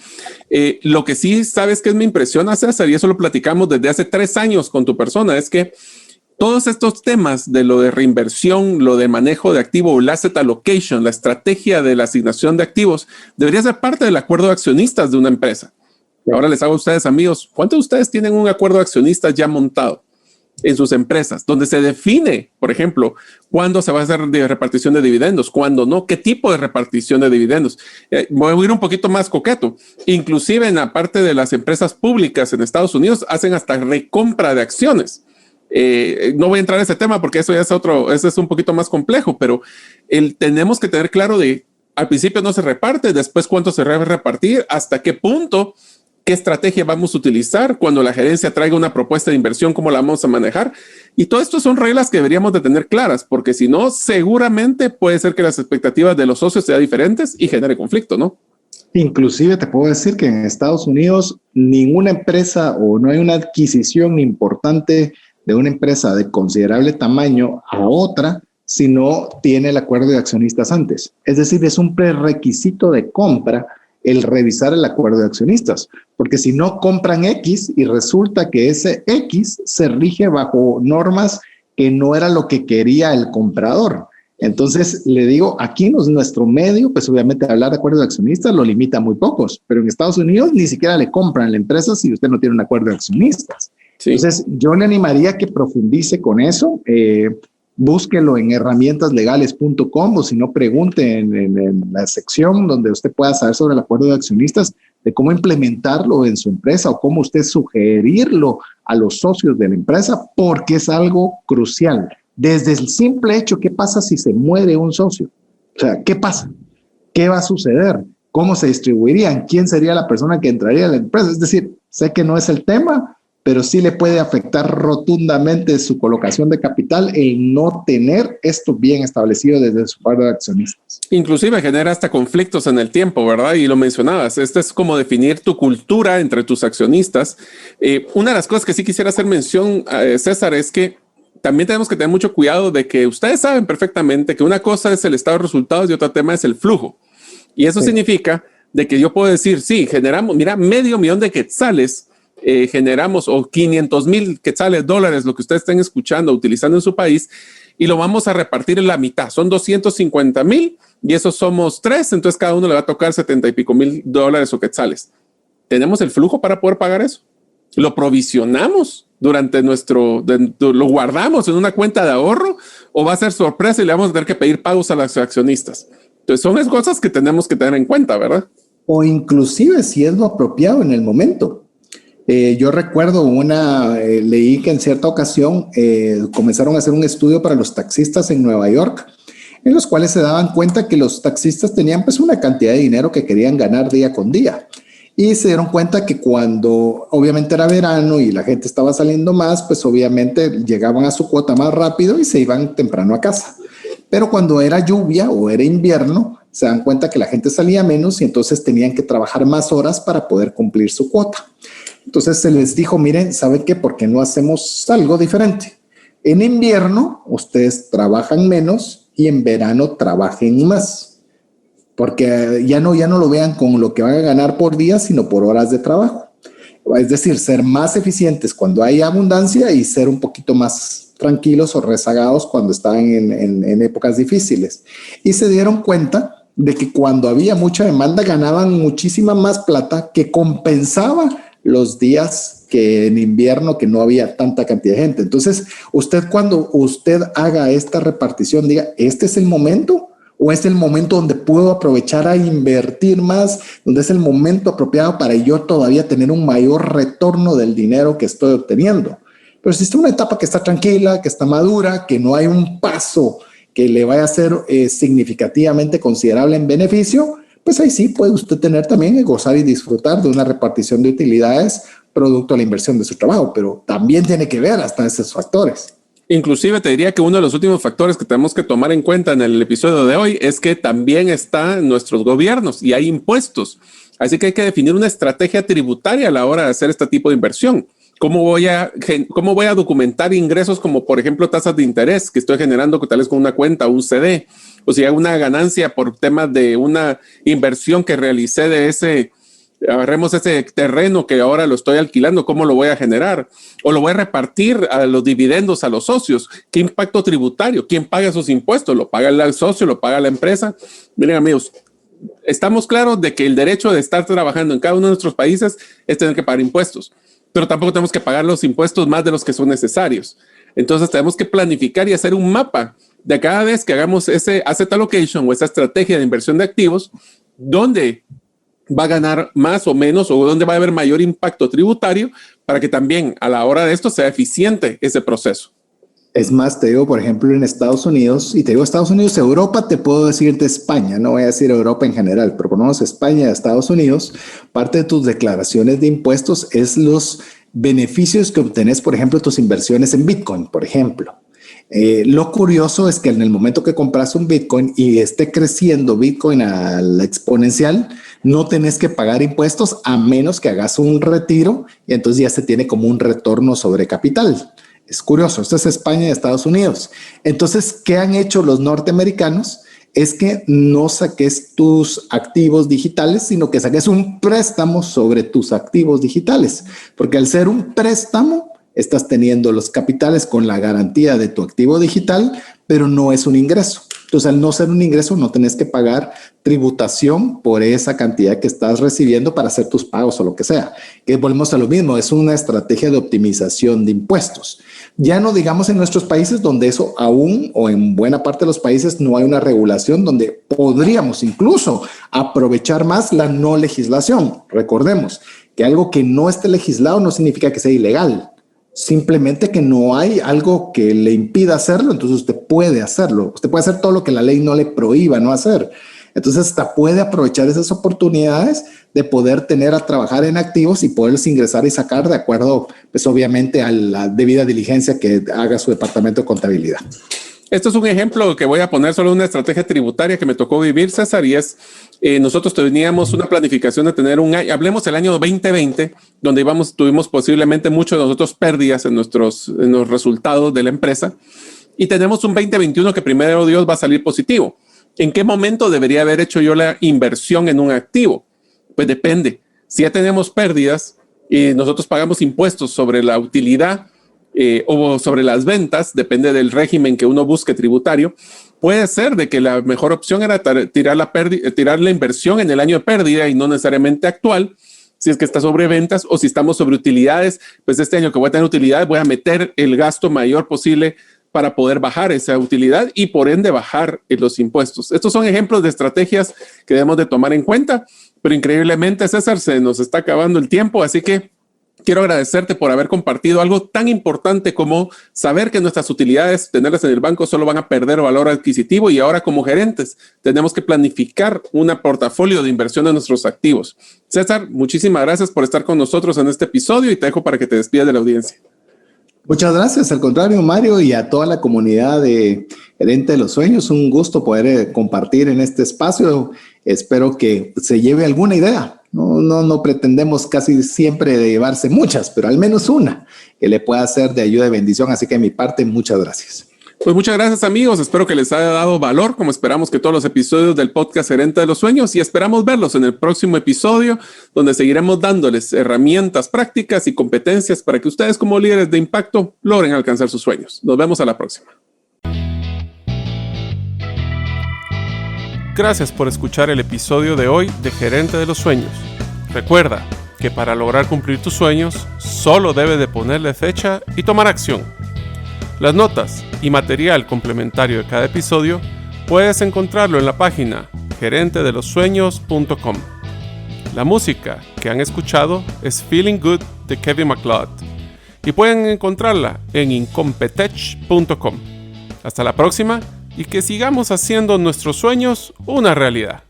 Lo que sí sabes que me impresiona, César, y eso lo platicamos desde hace 3 años con tu persona, es que todos estos temas de lo de reinversión, lo de manejo de activo, el asset allocation, la estrategia de la asignación de activos, debería ser parte del acuerdo de accionistas de una empresa. Ahora les hago a ustedes, amigos, ¿cuántos de ustedes tienen un acuerdo de accionistas ya montado en sus empresas, donde se define, por ejemplo, cuándo se va a hacer de repartición de dividendos, cuándo no, qué tipo de repartición de dividendos? Voy a ir un poquito más coqueto. Inclusive en la parte de las empresas públicas en Estados Unidos hacen hasta recompra de acciones. No voy a entrar en ese tema porque eso ya es ese es un poquito más complejo, pero tenemos que tener claro de al principio no se reparte, después cuánto se debe repartir, hasta qué punto, qué estrategia vamos a utilizar cuando la gerencia traiga una propuesta de inversión, cómo la vamos a manejar. Y todo esto son reglas que deberíamos de tener claras, porque si no, seguramente puede ser que las expectativas de los socios sean diferentes y genere conflicto, ¿no? Inclusive te puedo decir que en Estados Unidos ninguna empresa o no hay una adquisición importante de una empresa de considerable tamaño a otra si no tiene el acuerdo de accionistas antes. Es decir, es un prerequisito de compra el revisar el acuerdo de accionistas, porque si no compran X y resulta que ese X se rige bajo normas que no era lo que quería el comprador. Entonces, le digo, aquí en nuestro medio, pues obviamente hablar de acuerdo de accionistas lo limita a muy pocos, pero en Estados Unidos ni siquiera le compran a la empresa si usted no tiene un acuerdo de accionistas. Sí. Entonces, yo le animaría a que profundice con eso. Búsquelo en herramientaslegales.com o si no, pregunte en la sección donde usted pueda saber sobre el acuerdo de accionistas, de cómo implementarlo en su empresa o cómo usted sugerirlo a los socios de la empresa, porque es algo crucial. Desde el simple hecho, ¿qué pasa si se muere un socio? O sea, ¿qué pasa? ¿Qué va a suceder? ¿Cómo se distribuirían? ¿Quién sería la persona que entraría a la empresa? Es decir, sé que no es el tema, pero sí le puede afectar rotundamente su colocación de capital el no tener esto bien establecido desde su parte de accionistas. Inclusive genera hasta conflictos en el tiempo, ¿verdad? Y lo mencionabas, esto es como definir tu cultura entre tus accionistas. Una de las cosas que sí quisiera hacer mención, César, es que también tenemos que tener mucho cuidado de que ustedes saben perfectamente que una cosa es el estado de resultados y otro tema es el flujo. Y eso significa de que yo puedo decir, sí, generamos, mira, $500,000 de quetzales, generamos o 500,000 quetzales, dólares, lo que ustedes estén escuchando, utilizando en su país, y lo vamos a repartir en la mitad. Son 250,000 y esos somos 3, entonces cada uno le va a tocar 70 y pico mil dólares o quetzales. ¿Tenemos el flujo para poder pagar eso? ¿Lo provisionamos durante lo guardamos en una cuenta de ahorro o va a ser sorpresa y le vamos a tener que pedir pagos a los accionistas? Entonces son las cosas que tenemos que tener en cuenta, ¿verdad? O inclusive si es lo apropiado en el momento. Yo recuerdo leí que en cierta ocasión comenzaron a hacer un estudio para los taxistas en Nueva York, en los cuales se daban cuenta que los taxistas tenían pues una cantidad de dinero que querían ganar día con día. Y se dieron cuenta que cuando obviamente era verano y la gente estaba saliendo más, pues obviamente llegaban a su cuota más rápido y se iban temprano a casa. Pero cuando era lluvia o era invierno, se dan cuenta que la gente salía menos y entonces tenían que trabajar más horas para poder cumplir su cuota. Entonces se les dijo, miren, ¿saben qué? ¿Por qué no hacemos algo diferente? En invierno ustedes trabajan menos y en verano trabajen más. Porque ya no lo vean con lo que van a ganar por día, sino por horas de trabajo. Es decir, ser más eficientes cuando hay abundancia y ser un poquito más tranquilos o rezagados cuando estaban en épocas difíciles. Y se dieron cuenta de que cuando había mucha demanda ganaban muchísima más plata que compensaba los días que en invierno que no había tanta cantidad de gente. Entonces, cuando usted haga esta repartición, diga, ¿este es el momento? ¿O es el momento donde puedo aprovechar a invertir más? ¿Donde es el momento apropiado para yo todavía tener un mayor retorno del dinero que estoy obteniendo? Pero si está en una etapa que está tranquila, que está madura, que no hay un paso que le vaya a ser significativamente considerable en beneficio, pues ahí sí puede usted tener también que gozar y disfrutar de una repartición de utilidades producto de la inversión de su trabajo, pero también tiene que ver hasta esos factores. Inclusive te diría que uno de los últimos factores que tenemos que tomar en cuenta en el episodio de hoy es que también están nuestros gobiernos y hay impuestos. Así que hay que definir una estrategia tributaria a la hora de hacer este tipo de inversión. ¿Cómo voy a documentar ingresos como, por ejemplo, tasas de interés que estoy generando tal vez con una cuenta o un CD? O si hay una ganancia por temas de una inversión que realicé agarremos ese terreno que ahora lo estoy alquilando, ¿cómo lo voy a generar? ¿O lo voy a repartir a los dividendos a los socios? ¿Qué impacto tributario? ¿Quién paga esos impuestos? ¿Lo paga el socio? ¿Lo paga la empresa? Miren, amigos, estamos claros de que el derecho de estar trabajando en cada uno de nuestros países es tener que pagar impuestos, pero tampoco tenemos que pagar los impuestos más de los que son necesarios. Entonces tenemos que planificar y hacer un mapa de cada vez que hagamos ese asset allocation o esa estrategia de inversión de activos, dónde va a ganar más o menos o dónde va a haber mayor impacto tributario para que también a la hora de esto sea eficiente ese proceso. Es más, te digo, por ejemplo, en Estados Unidos, y te digo Estados Unidos, Europa, te puedo decir de España, no voy a decir Europa en general, pero por lo menos España y Estados Unidos, parte de tus declaraciones de impuestos es los beneficios que obtenés, por ejemplo, tus inversiones en Bitcoin, por ejemplo. Lo curioso es que en el momento que compras un Bitcoin y esté creciendo Bitcoin a la exponencial, no tenés que pagar impuestos a menos que hagas un retiro y entonces ya se tiene como un retorno sobre capital. Es curioso, esto es España y Estados Unidos. Entonces, ¿qué han hecho los norteamericanos? Es que no saques tus activos digitales, sino que saques un préstamo sobre tus activos digitales, porque al ser un préstamo, estás teniendo los capitales con la garantía de tu activo digital, pero no es un ingreso. Entonces, al no ser un ingreso, no tenés que pagar tributación por esa cantidad que estás recibiendo para hacer tus pagos o lo que sea. Que volvemos a lo mismo, es una estrategia de optimización de impuestos. Ya no digamos en nuestros países donde eso aún o en buena parte de los países no hay una regulación donde podríamos incluso aprovechar más la no legislación. Recordemos que algo que no esté legislado no significa que sea ilegal. Simplemente que no hay algo que le impida hacerlo, entonces usted puede hacerlo. Usted puede hacer todo lo que la ley no le prohíba no hacer. Entonces hasta puede aprovechar esas oportunidades de poder tener a trabajar en activos y poderlos ingresar y sacar de acuerdo, pues obviamente a la debida diligencia que haga su departamento de contabilidad. Esto es un ejemplo que voy a poner solo una estrategia tributaria que me tocó vivir, César, y es, nosotros teníamos una planificación de tener un año, hablemos del año 2020, donde tuvimos posiblemente muchos de nosotros pérdidas en los resultados de la empresa, y tenemos un 2021 que primero Dios va a salir positivo. ¿En qué momento debería haber hecho yo la inversión en un activo? Pues depende. Si ya tenemos pérdidas y nosotros pagamos impuestos sobre la utilidad, o sobre las ventas, depende del régimen que uno busque tributario, puede ser de que la mejor opción era tirar la inversión en el año de pérdida y no necesariamente actual, si es que está sobre ventas, o si estamos sobre utilidades, pues este año que voy a tener utilidades voy a meter el gasto mayor posible para poder bajar esa utilidad y por ende bajar los impuestos. Estos son ejemplos de estrategias que debemos de tomar en cuenta, pero increíblemente, César, se nos está acabando el tiempo, así que quiero agradecerte por haber compartido algo tan importante como saber que nuestras utilidades, tenerlas en el banco, solo van a perder valor adquisitivo y ahora como gerentes tenemos que planificar un portafolio de inversión de nuestros activos. César, muchísimas gracias por estar con nosotros en este episodio y te dejo para que te despidas de la audiencia. Muchas gracias, al contrario, Mario, y a toda la comunidad de Gerente de los Sueños. Un gusto poder compartir en este espacio. Espero que se lleve alguna idea. No pretendemos casi siempre de llevarse muchas, pero al menos una que le pueda ser de ayuda y bendición. Así que de mi parte, muchas gracias. Pues muchas gracias amigos, espero que les haya dado valor, como esperamos que todos los episodios del podcast Gerente de los Sueños, y esperamos verlos en el próximo episodio, donde seguiremos dándoles herramientas prácticas y competencias para que ustedes como líderes de impacto logren alcanzar sus sueños. Nos vemos a la próxima. Gracias por escuchar el episodio de hoy de Gerente de los Sueños. Recuerda que para lograr cumplir tus sueños, solo debes de ponerle fecha y tomar acción. Las notas y material complementario de cada episodio puedes encontrarlo en la página gerentedelosueños.com. La música que han escuchado es Feeling Good de Kevin MacLeod y pueden encontrarla en incompetech.com. Hasta la próxima y que sigamos haciendo nuestros sueños una realidad.